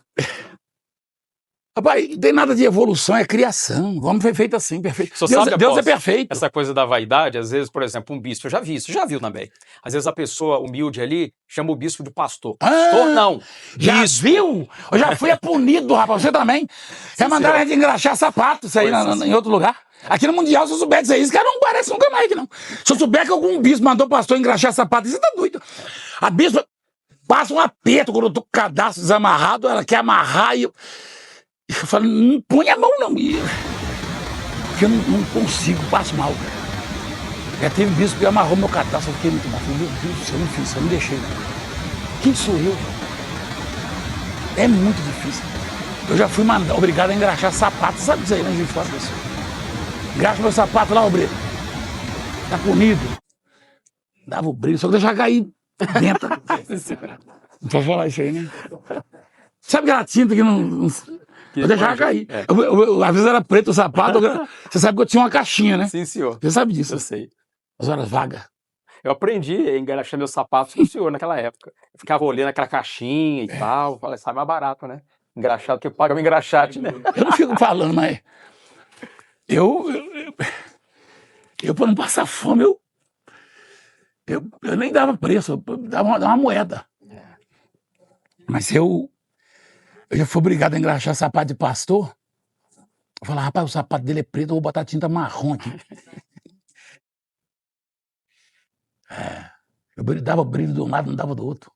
Rapaz, não tem nada de evolução, é criação. O homem foi feito assim, perfeito. Só Deus, sabe, Deus é apóstolo, perfeito. essa coisa da vaidade, às vezes, por exemplo, um bispo, eu já vi isso, já viu também. Às vezes a pessoa humilde ali chama o bispo de pastor. Pastor, não. Já Bispo. viu? Eu já fui punido, rapaz. Você também. Já mandaram a gente engraxar sapato, isso aí em outro lugar. Aqui no Mundial, se eu souber disso aí, esse cara não parece nunca mais aqui, não. Se eu souber que algum bispo mandou o pastor engraxar sapato, você tá doido. A bispa passa um aperto quando eu tô com o cadastro desamarrado, ela quer amarrar e eu falo, não põe a mão, não. Porque eu não consigo, passo mal. Já teve bispo que amarrou meu cadastro, eu fiquei muito mal. Falei, meu Deus do céu, eu não fiz isso, eu não deixei. Quem sou eu? É muito difícil. Eu já fui obrigado a engraxar sapato. Sabe disso aí, né, gente? Faz isso. Engraxa meu sapato lá, obreiro. Tá punido. Dava o brilho, só que deixava cair dentro. Não pode falar isso aí, né? Sabe aquela tinta que não eu deixava cair. É. Às vezes era preto o sapato. Você sabe que eu tinha uma caixinha, né? Sim, senhor. Você sabe disso? Eu sei. As horas vagas. Eu aprendi a engraxar meus sapatos com o senhor naquela época. Eu ficava olhando aquela caixinha e tal. Falei, sai mais barato, né? Engraxado que paga o engraxate, né? Eu não fico falando, mas eu para não passar fome, eu nem dava preço, eu dava uma moeda. Mas eu já fui obrigado a engraxar sapato de pastor. Eu falava, rapaz, o sapato dele é preto, eu vou botar tinta marrom aqui. Eu dava brilho de um lado, não dava do outro.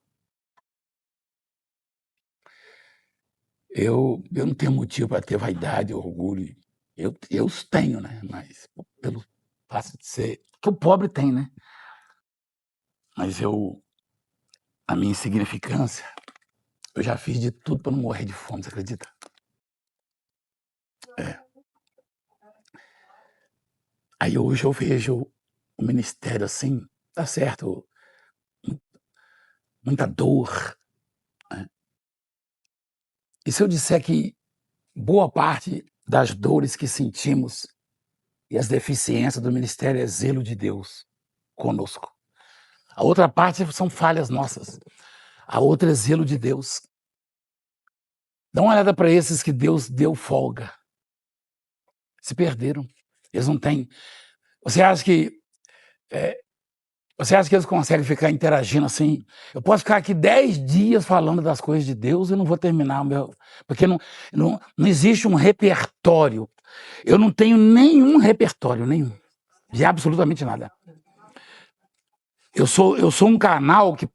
Eu não tenho motivo para ter vaidade, orgulho. Eu os tenho, né? Mas pelo fato de ser... que o pobre tem, né? Mas a minha insignificância, eu já fiz de tudo para não morrer de fome, você acredita? Aí hoje eu vejo o ministério assim, tá certo, muita dor. Né? E se eu disser que boa parte das dores que sentimos e as deficiências do ministério é zelo de Deus conosco. A outra parte são falhas nossas. A outra é zelo de Deus. Dá uma olhada para esses que Deus deu folga. Se perderam. Eles não têm. Você acha que eles conseguem ficar interagindo assim? Eu posso ficar aqui 10 dias falando das coisas de Deus e não vou terminar o meu... Porque não existe um repertório. Eu não tenho nenhum repertório, nenhum. De absolutamente nada. Eu sou um canal que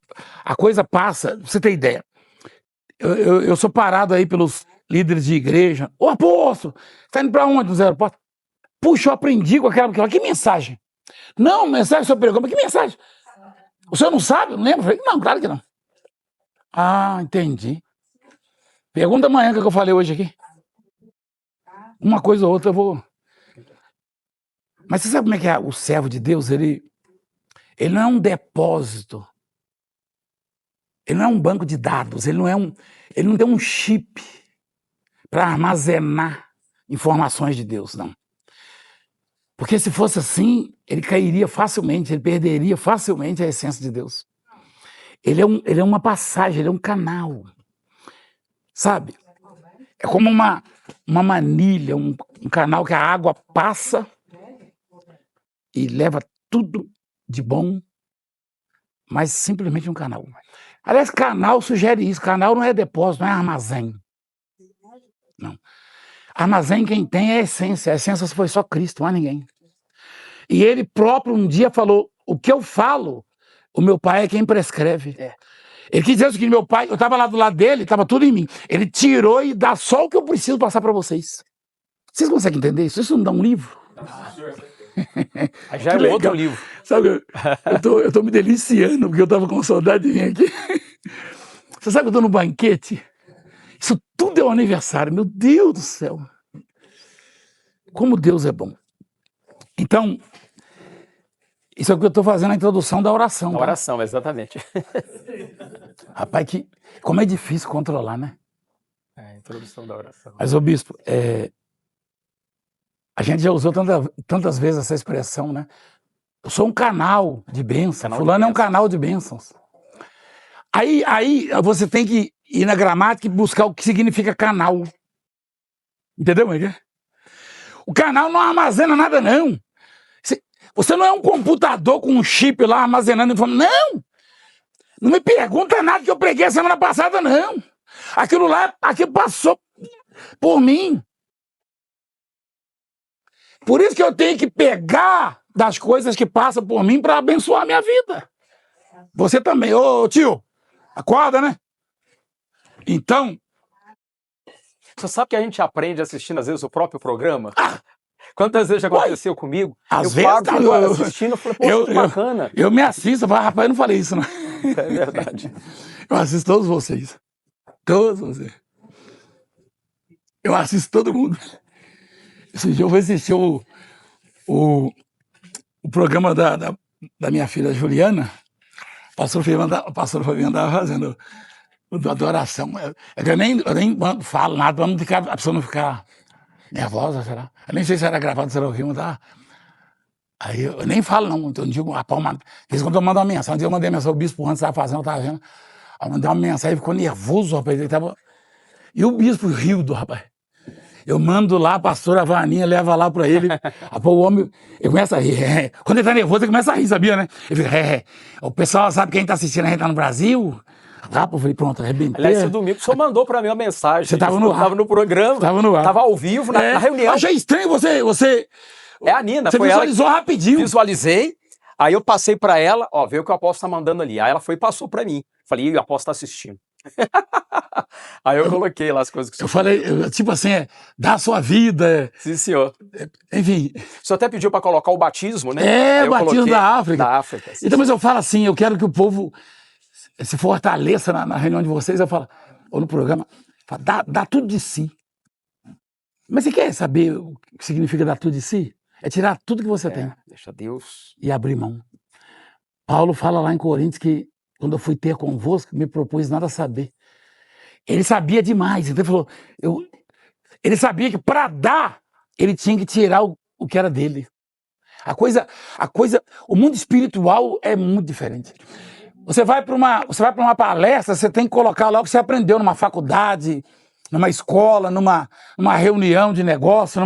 a coisa passa... Pra você ter ideia. Eu sou parado aí pelos líderes de igreja. Ô, apóstolo, tá indo para onde nos aeroportos? Puxa, eu aprendi com aquela... Que mensagem? Não, mensagem sobre pregão, mas que mensagem? O senhor não sabe? Não lembra? Falei, não, claro que não. Ah, entendi. Pergunta amanhã o que eu falei hoje aqui. Uma coisa ou outra eu vou... Mas você sabe como é que é o servo de Deus? Ele não é um depósito. Ele não é um banco de dados. Ele não tem um chip para armazenar informações de Deus, não. Porque se fosse assim, ele cairia facilmente, ele perderia facilmente a essência de Deus. Ele é uma passagem, ele é um canal. Sabe? É como uma manilha, um canal que a água passa e leva tudo de bom, mas simplesmente um canal. Aliás, canal sugere isso. Canal não é depósito, não é armazém. Não. Armazém quem tem é a essência. A essência foi só Cristo, não há ninguém. E ele próprio um dia falou, o que eu falo, o meu pai é quem prescreve. Ele quis dizer o seguinte, meu pai, eu estava lá do lado dele, estava tudo em mim. Ele tirou e dá só o que eu preciso passar para vocês. Vocês conseguem entender isso? Isso não dá um livro? Já é outro livro. Sabe, eu tô me deliciando, porque eu estava com saudade de vir aqui. Você sabe que eu estou no banquete? Isso tudo é um aniversário, meu Deus do céu. Como Deus é bom. Então, isso é o que eu estou fazendo na introdução da oração. A oração, exatamente. Rapaz, como é difícil controlar, né? A introdução da oração. Mas, ô bispo, a gente já usou tantas vezes essa expressão, né? Eu sou um canal de bênçãos. Fulano é um canal de bênçãos. Aí você tem que ir na gramática e buscar o que significa canal. Entendeu, Miguel? O canal não armazena nada, não. Você não é um computador com um chip lá armazenando informação. Não! Não me pergunta nada que eu preguei a semana passada, não. Aquilo passou por mim. Por isso que eu tenho que pegar das coisas que passam por mim para abençoar a minha vida. Você também. Ô, tio, acorda, né? Então... Você sabe que a gente aprende assistindo, às vezes, o próprio programa? Quantas vezes já aconteceu comigo? Às vezes, eu assistindo, eu falei, poxa, que bacana. Eu me assisto, eu falo, rapaz, eu não falei isso, não. É verdade. Eu assisto todos vocês. Todos vocês. Eu assisto todo mundo. Esse dia eu vou assistir o programa da minha filha Juliana. O pastor Fabiano estava fazendo adoração. Eu nem falo nada, para a pessoa não ficar nervosa, será? Eu nem sei se era gravado, se era ao vivo, tá? Aí eu nem falo, não. Então, eu digo, quando eu mando uma mensagem, eu mandei uma mensagem, o bispo antes estava fazendo, eu estava vendo. Aí eu mandei uma mensagem, ele ficou nervoso, rapaz. Ele tava... E o bispo riu do rapaz. Eu mando lá, a pastora Vaninha leva lá pra ele. O homem, ele começa a rir. Quando ele tá nervoso, ele começa a rir, sabia, né? Ele fica, O pessoal sabe quem tá assistindo, a gente tá no Brasil. Eu falei, pronto, arrebentei. Aliás, esse domingo o senhor mandou pra mim uma mensagem. Você tava no ar. Tava no programa. Tava no ar. Tava ao vivo, na reunião. Eu achei estranho você... É a Nina. Você foi visualizou ela rapidinho. Visualizei. Aí eu passei pra ela, vê o que o apóstolo tá mandando ali. Aí ela foi e passou pra mim. Falei, o apóstolo tá assistindo. Aí eu coloquei lá as coisas que o senhor falei, tipo assim, dá a sua vida. Sim, senhor. Enfim. O senhor até pediu para colocar o batismo, né? O batismo da África. Da África. Então, mas eu falo assim, eu quero que o povo se fortaleça na reunião de vocês, eu falo, ou no programa, falo, dá tudo de si. Mas você quer saber o que significa dar tudo de si? É tirar tudo que você tem. Deixa Deus. E abrir mão. Paulo fala lá em Coríntios que quando eu fui ter convosco, me propus nada a saber. Ele sabia demais. Então ele falou, ele sabia que para dar, ele tinha que tirar o que era dele. O mundo espiritual é muito diferente. Você vai para uma palestra, você tem que colocar lá o que você aprendeu numa faculdade, numa escola, numa reunião de negócio,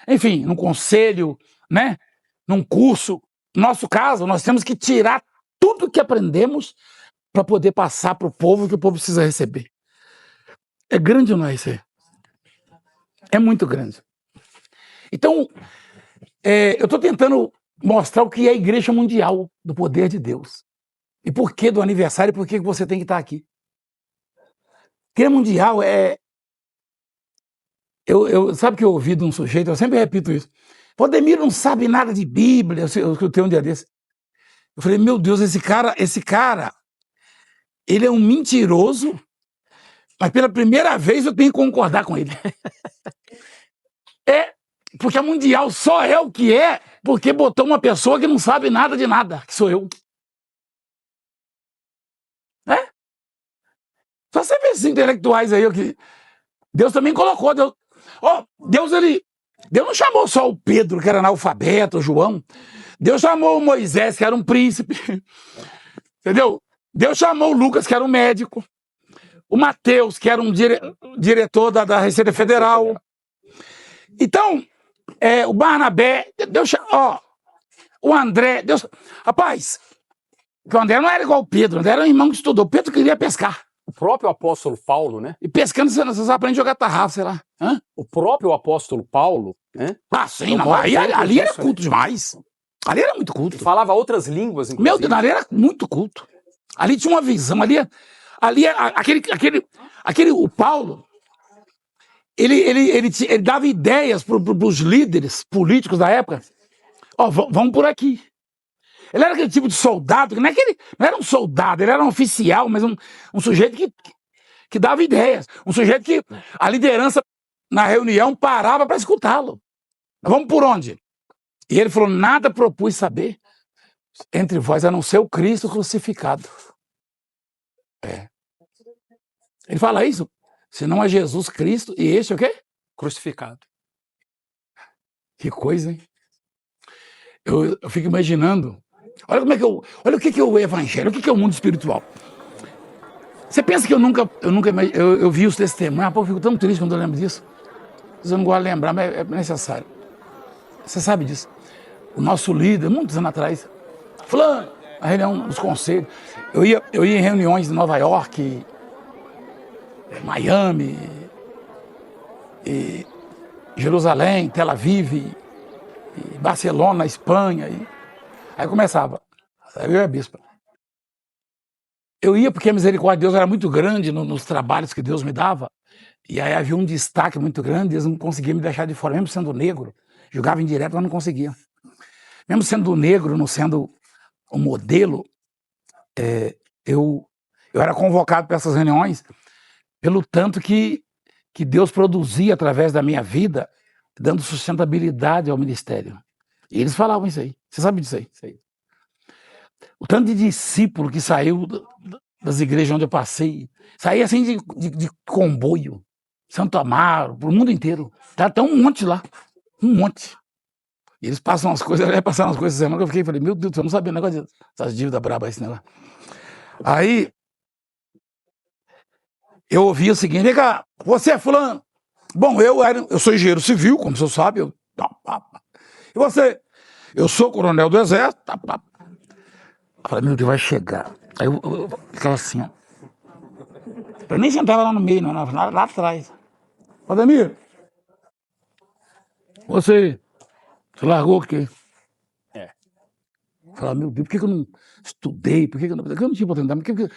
enfim, num conselho, né? Num curso. No nosso caso, nós temos que tirar tudo que aprendemos para poder passar para o povo que o povo precisa receber. É grande ou não é isso aí? É muito grande. Então, eu estou tentando mostrar o que é a Igreja Mundial do Poder de Deus. E por que do aniversário e por que você tem que estar aqui. A Igreja Mundial sabe que eu ouvi de um sujeito, eu sempre repito isso. Valdemiro não sabe nada de Bíblia, eu tenho um dia desse. Eu falei, meu Deus, esse cara, ele é um mentiroso, mas pela primeira vez eu tenho que concordar com ele. Porque a Mundial só é o que é porque botou uma pessoa que não sabe nada de nada, que sou eu. Só você vê esses intelectuais aí, que Deus também colocou. Deus não chamou só o Pedro, que era analfabeto, o João. Deus chamou o Moisés, que era um príncipe. Entendeu? Deus chamou o Lucas, que era um médico. O Mateus, que era um diretor da Receita Federal. Então, o Barnabé, o André, rapaz, o André não era igual o Pedro, o André era um irmão que estudou. O Pedro queria pescar. O próprio apóstolo Paulo, né? E pescando você aprende a jogar tarrafa, sei lá. O próprio apóstolo Paulo, né? Sim, não, ali era culto demais. Ali era muito culto. Ele falava outras línguas, inclusive. Meu Deus, ali era muito culto. Ali tinha uma visão, o Paulo, ele dava ideias para os líderes políticos da época. Vamos por aqui. Ele era aquele tipo de soldado, não era um soldado, ele era um oficial, mas um sujeito que dava ideias. Um sujeito que a liderança na reunião parava para escutá-lo. Vamos por onde? E ele falou, nada propus saber entre vós a não ser o Cristo crucificado. Ele fala isso, senão é Jesus Cristo e este é o quê? Crucificado. Que coisa, hein? Eu fico imaginando. Olha o que é o evangelho, o que é o mundo espiritual. Você pensa que eu vi os testemunhos, eu fico tão triste quando eu lembro disso. Eu não gosto de lembrar, mas é necessário. Você sabe disso. O nosso líder, muitos anos atrás, fulano, a reunião dos conselhos. Eu ia em reuniões em Nova York, Miami, e Jerusalém, Tel Aviv, e Barcelona, Espanha. Aí começava. Aí eu ia a bispa. Eu ia porque a misericórdia de Deus era muito grande nos trabalhos que Deus me dava. E aí havia um destaque muito grande, eles não conseguiam me deixar de fora, mesmo sendo negro. Jogava indireto, mas não conseguia. Mesmo sendo negro, não sendo um modelo, eu era convocado para essas reuniões pelo tanto que Deus produzia através da minha vida, dando sustentabilidade ao ministério. E eles falavam isso aí. Você sabe disso aí? Isso aí. O tanto de discípulo que saiu das igrejas onde eu passei, saía assim de comboio, Santo Amaro, pro mundo inteiro. Tá um monte lá, um monte. E eles passam as coisas, eu ia passar umas coisas semana que eu falei, meu Deus do céu, eu não sabia o negócio dessas dívidas brabas, esse negócio. Aí, eu ouvi o seguinte, vem cá, você é fulano? Bom, eu sou engenheiro civil, como você sabe. E você? Eu sou coronel do exército. Eu falei, meu Deus, vai chegar. Aí eu ficava assim, ó. Eu nem sentava lá no meio, não, lá atrás. Ademir, você largou o quê? Eu falava, meu Deus, por que eu não estudei? Por que eu não tive oportunidade? Por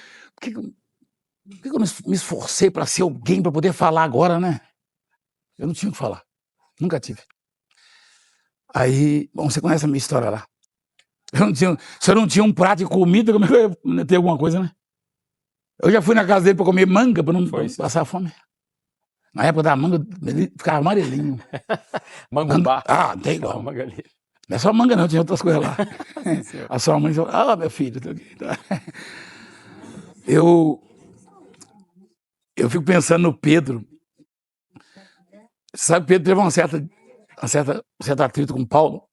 que eu não me esforcei para ser alguém, para poder falar agora, né? Eu não tinha o que falar. Nunca tive. Aí, bom, você conhece a minha história lá. Se eu não tinha um prato de comida, como é que eu ia ter alguma coisa, né? Eu já fui na casa dele para comer manga, para não passar fome. Na época da manga, ele ficava amarelinho. Mangubá. Não tem igual. Não é só manga não, tinha outras coisas lá. A sua mãe falou, meu filho. Eu fico pensando no Pedro. Você sabe que Pedro teve um certo atrito com Paulo,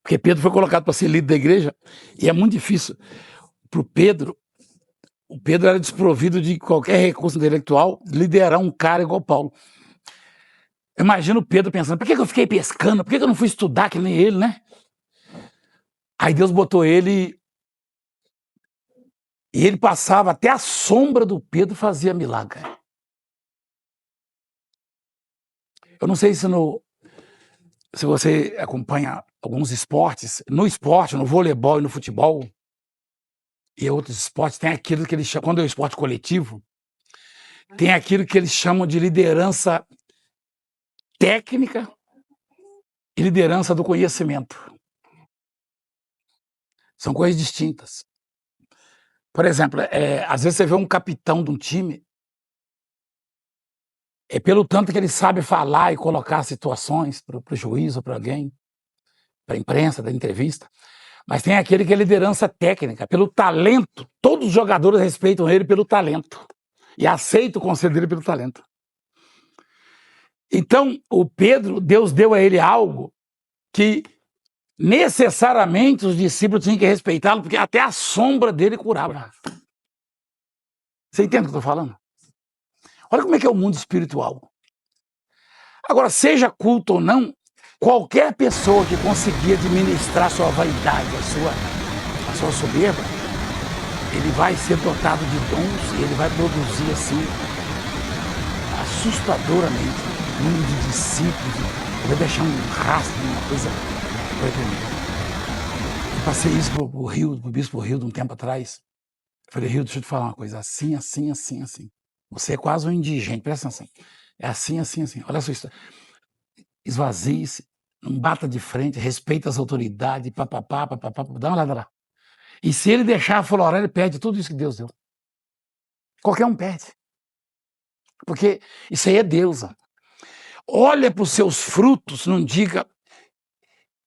porque Pedro foi colocado para ser líder da igreja, e é muito difícil para o Pedro era desprovido de qualquer recurso intelectual, liderar um cara igual Paulo. Imagina o Pedro pensando, por que eu fiquei pescando? Por que eu não fui estudar que nem ele, né? Aí Deus botou ele, e ele passava até a sombra do Pedro, fazia milagre. Eu não sei se você acompanha alguns esportes, no esporte, no voleibol e no futebol, e outros esportes, tem aquilo que eles chamam, quando é o esporte coletivo, tem aquilo que eles chamam de liderança técnica e liderança do conhecimento. São coisas distintas. Por exemplo, às vezes você vê um capitão de um time, pelo tanto que ele sabe falar e colocar situações para o juiz ou para alguém, para a imprensa, da entrevista, mas tem aquele que é liderança técnica, pelo talento. Todos os jogadores respeitam ele pelo talento e aceitam o conselho dele pelo talento. Então, o Pedro, Deus deu a ele algo que necessariamente os discípulos tinham que respeitá-lo, porque até a sombra dele curava. Você entende o que eu estou falando? Olha como é que é o mundo espiritual. Agora, seja culto ou não, qualquer pessoa que conseguir administrar sua vaidade, a sua soberba, ele vai ser dotado de dons e ele vai produzir, assim, assustadoramente, um número de discípulos, vai deixar um rastro, uma coisa. Eu passei isso pro bispo Rio, de um tempo atrás. Eu falei, Rio, deixa eu te falar uma coisa, assim, assim, assim, assim. Você é quase um indigente, presta atenção. É assim, assim, assim. Olha a sua história. Esvazie-se, não bata de frente, respeita as autoridades, papapá, dá uma olhada lá. E se ele deixar aflorar, ele perde tudo isso que Deus deu. Qualquer um perde. Porque isso aí é Deus. Olha para os seus frutos, não diga,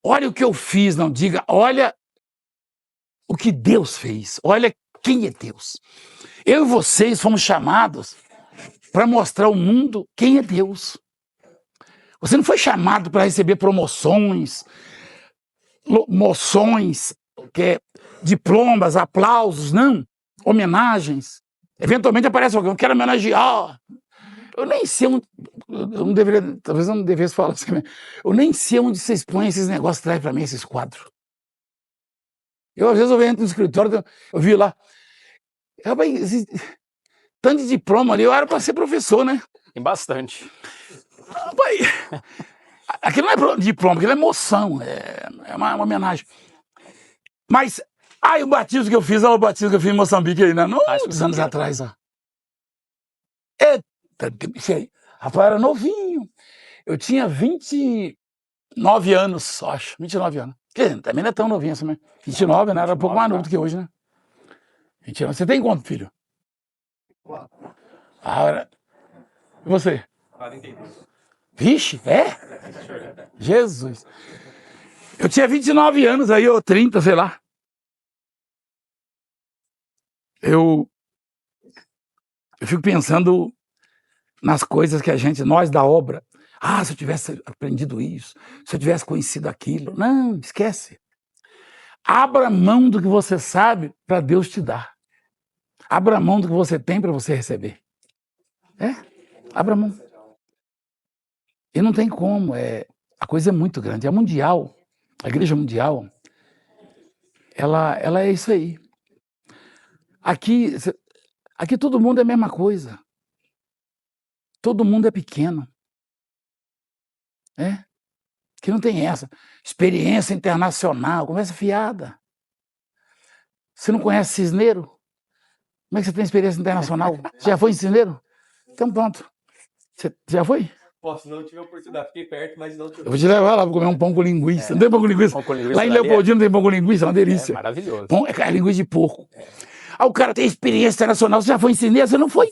olha o que eu fiz, não diga, olha o que Deus fez, olha quem é Deus. Eu e vocês fomos chamados para mostrar ao mundo quem é Deus. Você não foi chamado para receber promoções, moções, diplomas, aplausos, não. Homenagens. Eventualmente aparece alguém, eu quero homenagear. Eu nem sei onde. Eu não deveria. Talvez eu não devesse falar assim. Eu nem sei onde vocês põem esses negócios, traz para mim esses quadros. Às vezes, eu entro no escritório, eu vi lá. Rapaz, tanto de diploma ali, eu era para ser professor, né? Tem bastante. Rapaz, aquilo não é diploma, aquilo é emoção, é uma homenagem. Mas, o batismo que eu fiz, o batismo que eu fiz em Moçambique aí, né? Muitos anos atrás, ó. Eita, isso aí. Rapaz, eu era novinho. Eu tinha 29 anos, acho. 29 anos. Que também não é tão novinho assim, né? 29, né? Era um pouco mais novo do que hoje, né? 29. Você tem quanto, filho? 4. E você? 42. Vixe, Jesus. Eu tinha 29 anos aí, ou 30, sei lá. Eu fico pensando nas coisas que nós da obra, se eu tivesse aprendido isso, se eu tivesse conhecido aquilo. Não, esquece. Abra mão do que você sabe para Deus te dar. Abra mão do que você tem para você receber. Abra mão. E não tem como, a coisa é muito grande. A mundial, a igreja mundial, ela é isso aí. Aqui todo mundo é a mesma coisa. Todo mundo é pequeno. Que não tem essa. Experiência internacional, conversa fiada. Você não conhece Cisneiro? Como é que você tem experiência internacional? Você já foi em Cisneiro? Então pronto. Você já foi? Posso, não tive a oportunidade, fiquei perto, mas não tive. Eu vou te levar lá para comer um pão com linguiça. Não tem pão com linguiça? Lá em Leopoldina tem pão com linguiça, é uma delícia. É maravilhoso. Pão é linguiça de porco. O cara tem experiência internacional, você já foi em Cisneiro? Você não foi?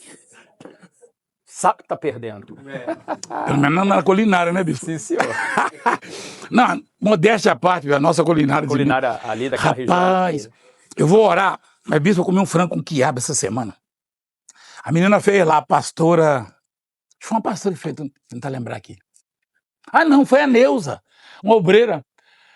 Sabe que tá perdendo. Pelo menos na culinária, né, bispo? Sim, senhor. Não, modéstia à parte, a nossa culinária. Culinária ali daquela região. Rapaz, eu vou orar, mas bispo, eu comi um frango com quiabo essa semana. A menina fez lá, a pastora... Foi uma pastora que fez, vou tentar lembrar aqui. Não, foi a Neuza, uma obreira.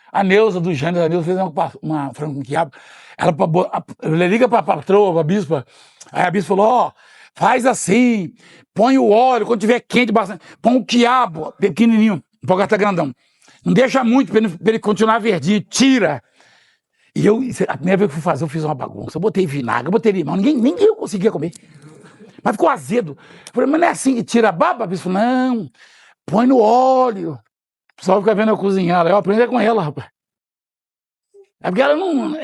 A Neuza do Jânio, a Neuza fez uma frango com quiabo. Ela liga para a patroa, para a bispa. Aí a bispa falou, faz assim, põe o óleo, quando tiver quente, bastante, põe o quiabo, pequenininho, um pouco até grandão. Não deixa muito para ele continuar verdinho, tira. E a primeira vez que eu fui fazer, eu fiz uma bagunça. Eu botei vinagre, eu botei limão, nem eu conseguia comer. Mas ficou azedo. Eu falei, mas não é assim que tira a baba? A bispa falou, não, põe no óleo. O pessoal fica vendo eu cozinhar, eu aprendi com ela, rapaz. É porque ela não,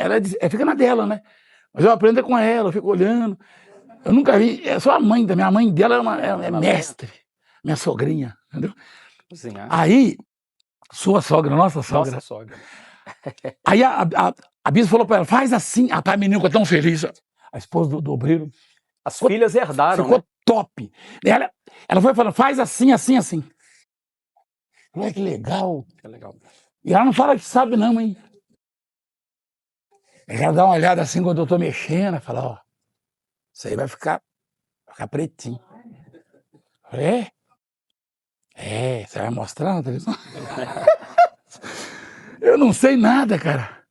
fica na dela, né? Mas eu aprendo com ela, eu fico olhando. Eu nunca vi, só a mãe minha mãe dela é mestre, minha sogrinha, entendeu? Cozinhar. Aí, sua sogra, nossa sogra. Nossa sogra. Aí a bispa falou para ela, faz assim. Rapaz, a menina ficou tão feliz, a esposa do obreiro. As filhas herdaram, ficou top. Ela foi falando, faz assim, assim, assim. Olha que legal. Que legal. E ela não fala que sabe não, hein? Ela dá uma olhada assim quando eu tô mexendo, fala, isso aí vai ficar pretinho. Eu falei, você vai mostrar na televisão? Eu não sei nada, cara.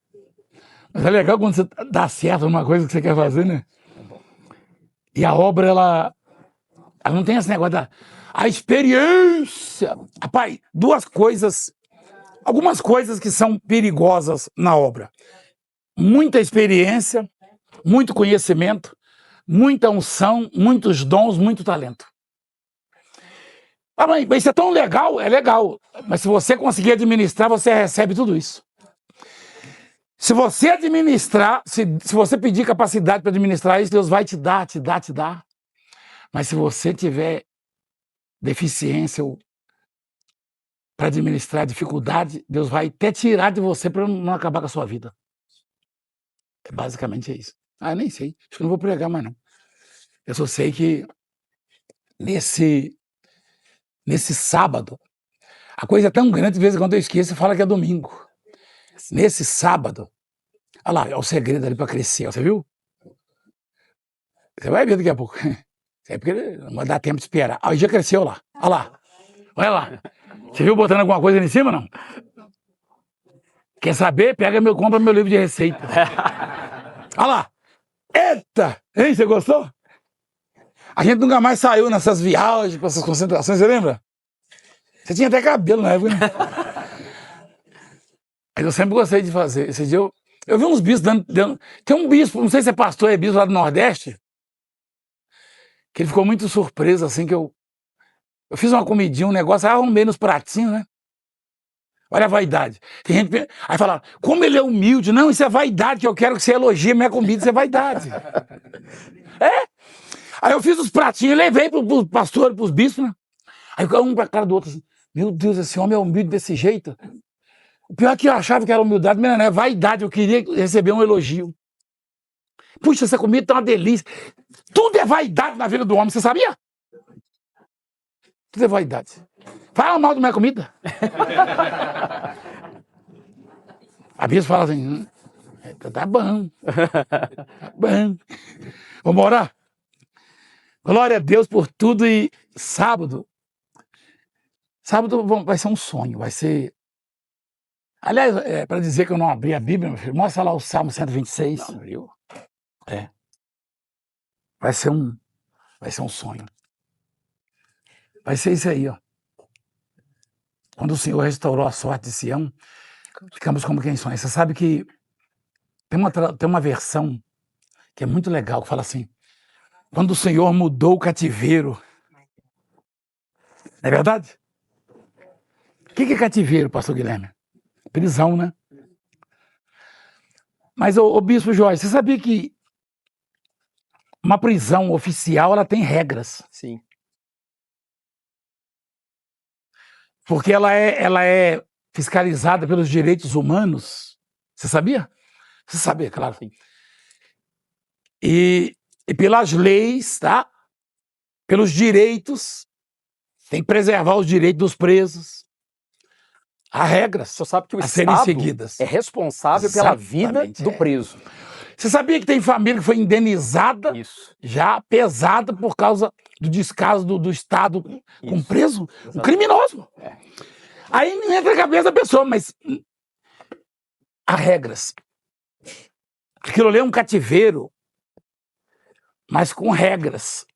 Mas é legal quando você dá certo numa coisa que você quer fazer, né? E a obra, ela não tem esse negócio a experiência. Rapaz, algumas coisas que são perigosas na obra. Muita experiência, muito conhecimento, muita unção, muitos dons, muito talento. Mas isso é tão legal, é legal. Mas se você conseguir administrar, você recebe tudo isso. Se você administrar, se você pedir capacidade para administrar isso, Deus vai te dar. Mas se você tiver deficiência ou para administrar dificuldade, Deus vai até tirar de você para não acabar com a sua vida. Basicamente é isso. Eu nem sei. Acho que não vou pregar mais não. Eu só sei que nesse sábado, a coisa é tão grande, de vez em quando eu esqueço e falo que é domingo. Nesse sábado, olha lá, é o segredo ali para crescer, você viu? Você vai ver daqui a pouco. É porque não vai dar tempo de esperar. Aí já cresceu lá. Olha lá. Olha lá. Você viu botando alguma coisa ali em cima, não? Quer saber? Compra meu livro de receita. Olha lá. Eita! Hein, você gostou? A gente nunca mais saiu nessas viagens, com essas concentrações, você lembra? Você tinha até cabelo na época, né? Mas eu sempre gostei de fazer. Esse dia eu vi uns bispos dando. Tem um bispo, não sei se é pastor, é bispo lá do Nordeste, que ele ficou muito surpreso, assim, que eu fiz uma comidinha, um negócio, arrumei nos pratinhos, né? Olha a vaidade. Tem gente. Aí fala, como ele é humilde. Não, isso é vaidade, que eu quero que você elogie minha comida, isso é vaidade. É? Aí eu fiz os pratinhos, levei pro pastor, pros bispos, né? Aí um pra cara do outro assim, meu Deus, esse homem é humilde desse jeito. O pior é que eu achava que era humildade, mas não é vaidade, eu queria receber um elogio. Puxa, essa comida tá uma delícia. Tudo é vaidade na vida do homem, você sabia? Tudo é vaidade. Fala mal da minha comida. A bispa fala assim, tá bom. Tá bom. Vamos orar? Glória a Deus por tudo e sábado vai ser um sonho, vai ser... Aliás, para dizer que eu não abri a Bíblia, meu filho, mostra lá o Salmo 126. Não, viu? É. Vai ser um sonho. Vai ser isso aí, ó. Quando o Senhor restaurou a sorte de Sião, ficamos como quem sonha. Você sabe que tem uma versão que é muito legal, que fala assim, quando o Senhor mudou o cativeiro. Não é verdade? O que é cativeiro, pastor Guilherme? Prisão, né? Mas, ô bispo Jorge, você sabia que uma prisão oficial, ela tem regras? Sim. Porque ela é fiscalizada pelos direitos humanos. Você sabia? Você sabia, claro. Sim. E pelas leis, tá? Pelos direitos, tem que preservar os direitos dos presos. Há regras Você sabe que o a serem Estado seguidas. é responsável pela vida Exatamente, do preso. Você sabia que tem família que foi indenizada, Isso. já pesada, por causa do descaso do Estado com Isso. preso? Um Exatamente. criminoso. É. Aí não entra na cabeça da pessoa, mas há regras. Aquilo ali é um cativeiro, mas com regras.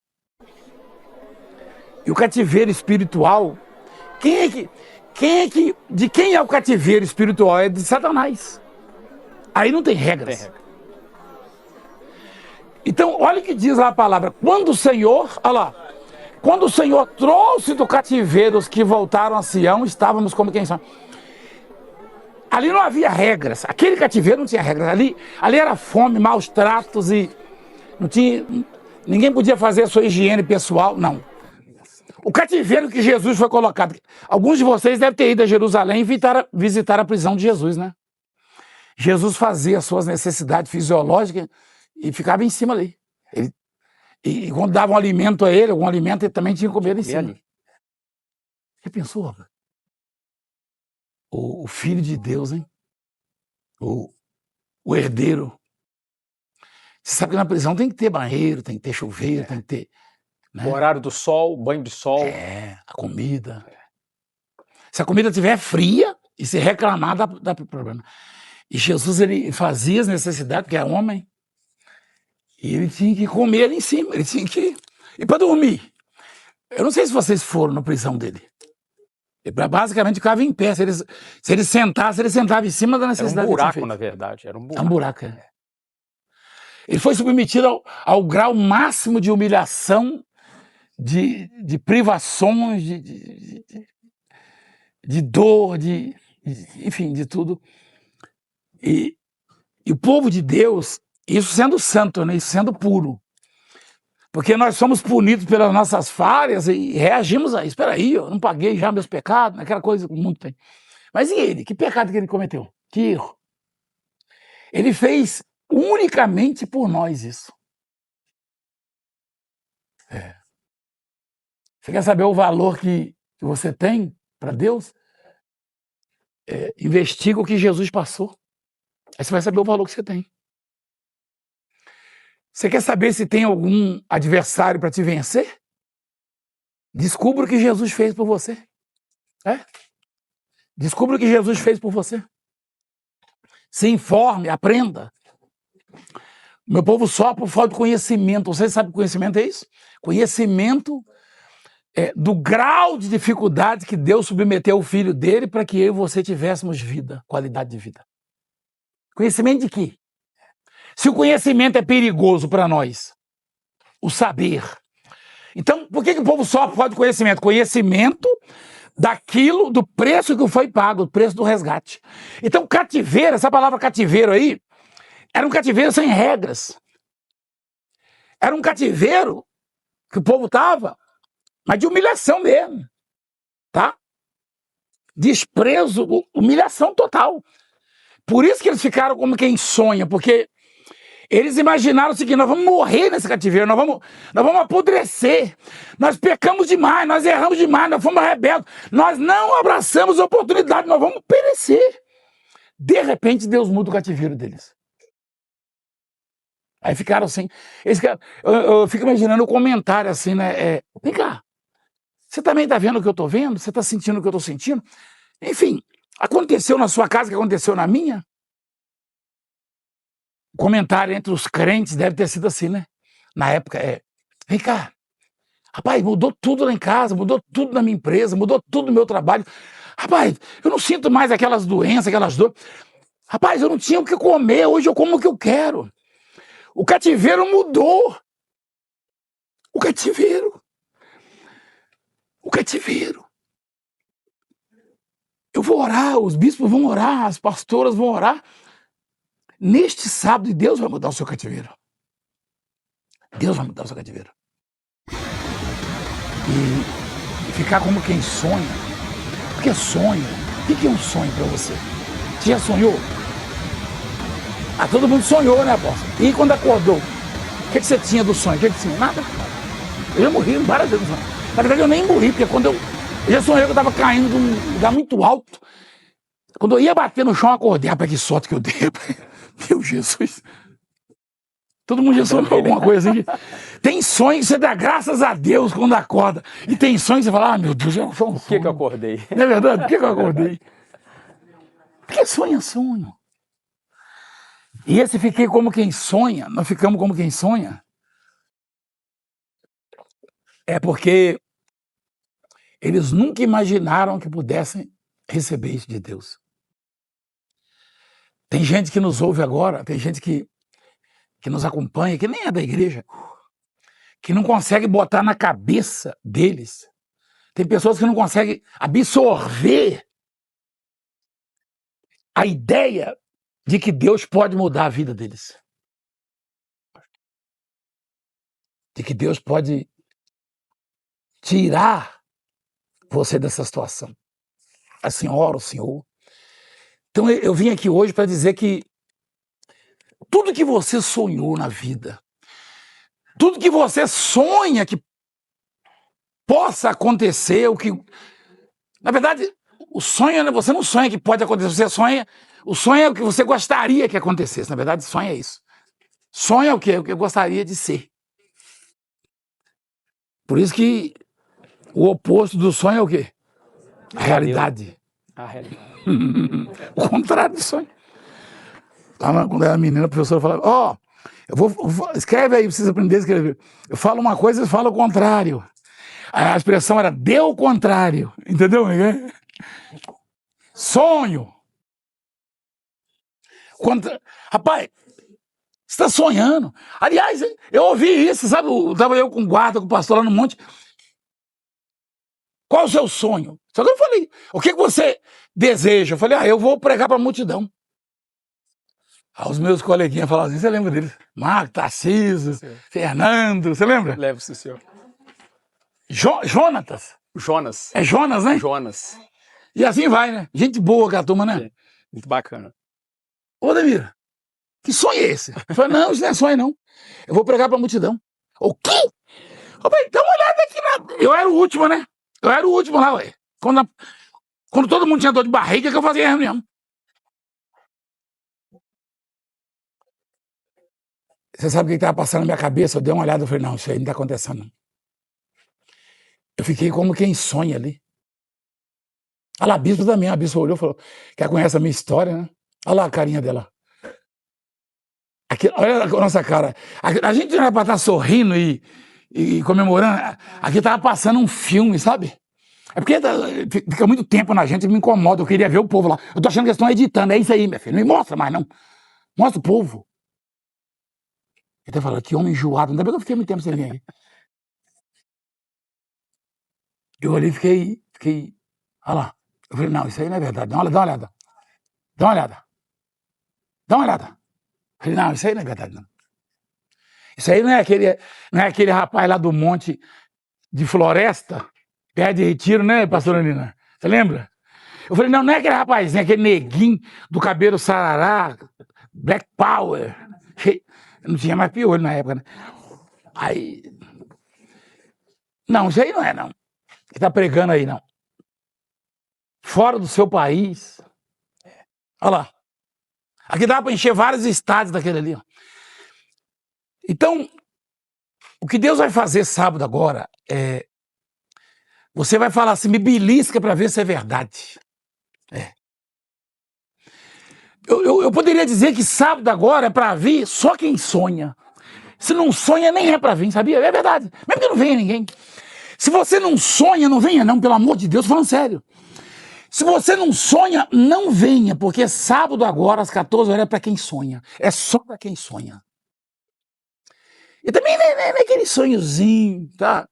E o cativeiro espiritual, de quem é o cativeiro espiritual? É de Satanás. Aí não tem regras. Tem regra. Então, olha o que diz lá a palavra. Quando o Senhor, olha lá, quando o Senhor trouxe do cativeiro os que voltaram a Sião, estávamos como quem são. Ali não havia regras. Aquele cativeiro não tinha regras. Ali era fome, maus tratos e não tinha, ninguém podia fazer a sua higiene pessoal, não. O cativeiro que Jesus foi colocado. Alguns de vocês devem ter ido a Jerusalém e visitar a prisão de Jesus, né? Jesus fazia as suas necessidades fisiológicas e ficava em cima ali. E quando davam um alimento a ele, algum alimento, ele também tinha que comer em cima. Ali. Você pensou, rapaz? O Filho de Deus, hein? O herdeiro. Você sabe que na prisão tem que ter banheiro, tem que ter chuveiro, tem que ter... Né? O horário do sol, banho de sol. A comida. Se a comida estiver fria e se reclamar, dá problema. E Jesus, ele fazia as necessidades, porque é homem, e ele tinha que comer ali em cima, ele tinha que... E para dormir? Eu não sei se vocês foram na prisão dele. Ele basicamente ficava em pé. Se ele sentasse, ele sentava em cima da necessidade. Era um buraco, na verdade. Era um buraco. É um buraco, é. Ele foi submetido ao grau máximo de humilhação, de privações, de dor, enfim, de tudo. E o povo de Deus, isso sendo santo, né? Isso sendo puro. Porque nós somos punidos pelas nossas falhas e reagimos a isso. Espera aí, eu não paguei já meus pecados, aquela coisa que o mundo tem. Mas e ele? Que pecado que ele cometeu? Que erro? Ele fez unicamente por nós isso. Você quer saber o valor que você tem para Deus? Investiga o que Jesus passou. Aí você vai saber o valor que você tem. Você quer saber se tem algum adversário para te vencer? Descubra o que Jesus fez por você. Descubra o que Jesus fez por você. Se informe, aprenda. Meu povo sofre por falta de conhecimento. Vocês sabem o que conhecimento é isso? Conhecimento do grau de dificuldade que Deus submeteu o Filho dele para que eu e você tivéssemos vida, qualidade de vida. Conhecimento de quê? Se o conhecimento é perigoso para nós, o saber. Então, por que o povo sofre por falta de conhecimento? Conhecimento daquilo, do preço que foi pago, o preço do resgate. Então, cativeiro, essa palavra cativeiro aí, era um cativeiro sem regras. Era um cativeiro que o povo estava, mas de humilhação mesmo, tá? Desprezo, humilhação total. Por isso que eles ficaram como quem sonha, porque eles imaginaram o seguinte: nós vamos morrer nesse cativeiro, nós vamos apodrecer, nós pecamos demais, nós erramos demais, nós fomos rebeldes, nós não abraçamos a oportunidade, nós vamos perecer. De repente, Deus muda o cativeiro deles. Aí ficaram assim. Eu fico imaginando o comentário assim, né? Vem cá, você também está vendo o que eu estou vendo? Você está sentindo o que eu estou sentindo? Enfim, aconteceu na sua casa o que aconteceu na minha? O comentário entre os crentes deve ter sido assim, né? Na época, vem cá, rapaz, mudou tudo lá em casa, mudou tudo na minha empresa, mudou tudo no meu trabalho. Rapaz, eu não sinto mais aquelas doenças, aquelas dores. Rapaz, eu não tinha o que comer, hoje eu como o que eu quero. O cativeiro mudou. O cativeiro. Eu vou orar, os bispos vão orar, as pastoras vão orar. Neste sábado, e Deus vai mudar o seu cativeiro. Deus vai mudar o seu cativeiro. E ficar como quem sonha. Porque sonho. O que é um sonho para você? Você já sonhou? Todo mundo sonhou, né, apóstolo? E quando acordou? O que você tinha do sonho? O que você tinha? Nada. Eu já morri várias vezes no sonho. Na verdade, eu nem morri, porque quando eu já sonhei que eu estava caindo de um lugar muito alto. Quando eu ia bater no chão, eu acordei. Rapaz, que sorte que eu dei. Meu Jesus. Todo mundo já sonhou alguma coisa assim. Tem sonho que você dá graças a Deus quando acorda. E tem sonho que você fala: meu Deus, já foi um sonho. Por que eu acordei? Não é verdade? Por que eu acordei? Porque sonho é sonho. E esse fiquei como quem sonha, nós ficamos como quem sonha. É porque eles nunca imaginaram que pudessem receber isso de Deus. Tem gente que nos ouve agora, tem gente que nos acompanha, que nem é da igreja, que não consegue botar na cabeça deles. Tem pessoas que não conseguem absorver a ideia de que Deus pode mudar a vida deles. De que Deus pode tirar você dessa situação. A senhora, o senhor. Então eu vim aqui hoje para dizer que tudo que você sonhou na vida, tudo que você sonha que possa acontecer, na verdade, o sonho, você não sonha que pode acontecer, você sonha, o sonho é o que você gostaria que acontecesse. Na verdade, sonho é isso. Sonho é o quê? É o que eu gostaria de ser. Por isso que o oposto do sonho é o quê? A realidade. A realidade. O contrário do sonho. Quando eu era menina, a professora falava: escreve aí, precisa aprender a escrever. Eu falo uma coisa e falo o contrário. A expressão era dê o contrário. Entendeu? Sonho. Rapaz, você está sonhando. Aliás, eu ouvi isso, sabe? Estava eu com guarda, com o pastor lá no monte. Qual é o seu sonho? Só que eu falei: o que você deseja? Eu falei: eu vou pregar para a multidão. Os meus coleguinhas falavam assim, você lembra deles? Marco, Tarcísio, Fernando, você lembra? Levo-se, senhor. Jonatas. Jonas. É Jonas, né? Jonas. E assim vai, né? Gente boa que a turma, né? Muito bacana. Ô, Demira, que sonho é esse? Eu falei: não, isso não é sonho, não. Eu vou pregar pra multidão. O quê? Eu falei: dá uma olhada aqui na... Eu era o último, né? Eu era o último lá, ué. Quando todo mundo tinha dor de barriga, que eu fazia reunião. Você sabe o que estava passando na minha cabeça? Eu dei uma olhada e falei: não, isso aí não está acontecendo. Eu fiquei como quem sonha ali. Olha lá, a bispo também. A bispo olhou e falou: quer conhecer a minha história, né? Olha lá a carinha dela. Olha a nossa cara. A gente não era para estar sorrindo e comemorando. Aqui estava passando um filme, sabe? É porque fica muito tempo na gente, me incomoda. Eu queria ver o povo lá. Eu tô achando que eles estão editando. É isso aí, minha filha. Não me mostra mais, não. Mostra o povo. Ele tá falando, que homem enjoado. Ainda bem que eu fiquei muito tempo sem vir aí. Eu olhei e fiquei. Olha lá. Eu falei, não, isso aí não é verdade. Dá uma olhada. Dá uma olhada. Dá uma olhada. Eu falei, não, isso aí não é verdade, não. Isso aí não é aquele rapaz lá do monte de Floresta, perto de Retiro, né, pastora Nina? Você lembra? Eu falei, não é aquele rapazinho, aquele neguinho do cabelo sarará, Black Power. Não tinha mais piolho na época, né? Aí. Não, isso aí não é, não. Que tá pregando aí, não. Fora do seu país. Olha lá. Aqui dá para encher vários estádios daquele ali, ó. Então, o que Deus vai fazer sábado agora é. Você vai falar assim, me belisca para ver se é verdade. É. Eu poderia dizer que sábado agora é para vir só quem sonha. Se não sonha, nem é para vir, sabia? É verdade. Mesmo que não venha ninguém. Se você não sonha, não venha não, pelo amor de Deus, falando sério. Se você não sonha, não venha, porque sábado agora, às 14 horas, é para quem sonha. É só para quem sonha. E também não é aquele sonhozinho, tá?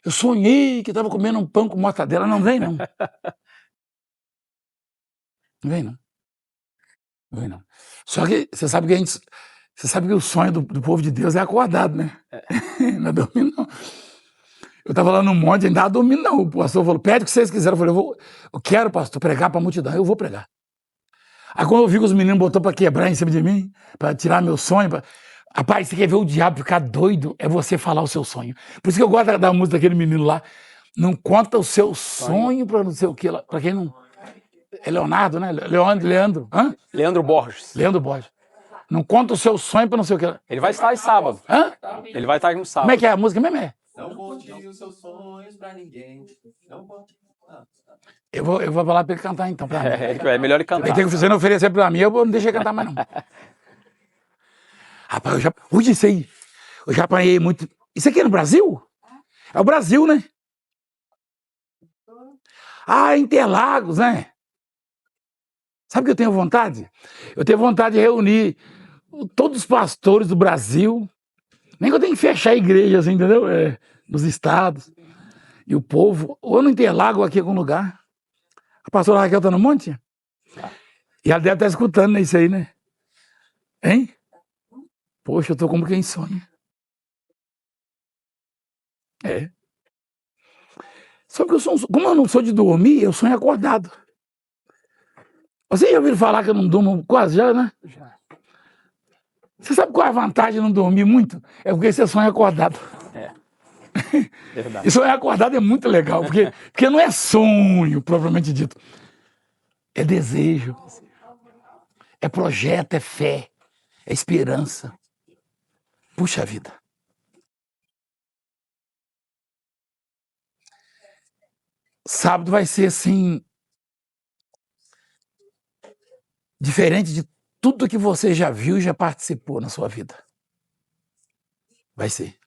Eu sonhei que estava comendo um pão com mortadela. Não vem, não. Não vem, não. Não vem, não. Só que você sabe que o sonho do povo de Deus é acordado, né? Não é dormindo, não. Eu estava lá no monte, ainda estava dormindo, não. O pastor falou, pede o que vocês quiserem. Eu falei, eu quero, pastor, pregar para a multidão. Eu vou pregar. Aí quando eu vi que os meninos botou para quebrar em cima de mim, para tirar meu sonho, rapaz, você quer ver o diabo ficar doido? É você falar o seu sonho. Por isso que eu gosto da música daquele menino lá. Não conta o seu sonho para não sei o que lá. Para quem não... É Leonardo, né? Leandro. Hã? Leandro Borges. Leandro Borges. Não conta o seu sonho para não sei o que lá. Ele vai estar aí sábado. Hã? Ele vai estar aí no sábado. Como é que é a música mesmo? Não conte os seus sonhos pra ninguém. Não conte. Eu vou falar para ele cantar então. Pra mim. É melhor ele cantar. Ele tem que você não oferecer para mim, eu não deixo ele cantar mais não. Rapaz, isso aí. Eu já apanhei muito. Isso aqui é no Brasil? É o Brasil, né? Ah, Interlagos, né? Sabe o que eu tenho vontade? Eu tenho vontade de reunir todos os pastores do Brasil. Nem que eu tenho que fechar a igreja, assim, entendeu? Nos estados. E o povo, ou no Interlagos, ou aqui em algum lugar. A pastora Raquel tá no monte? E ela deve estar escutando isso aí, né? Hein? Poxa, eu tô como quem sonha. É. Só que como eu não sou de dormir, eu sonho acordado. Você já ouviu falar que eu não durmo quase já, né? Já. Você sabe qual é a vantagem de não dormir muito? É porque você sonha acordado. É. Verdade. E sonhar acordado é muito legal, porque não é sonho, propriamente dito. É desejo. É projeto, é fé, é esperança. Puxa vida. Sábado vai ser assim, diferente de tudo que você já viu e já participou na sua vida. Vai ser.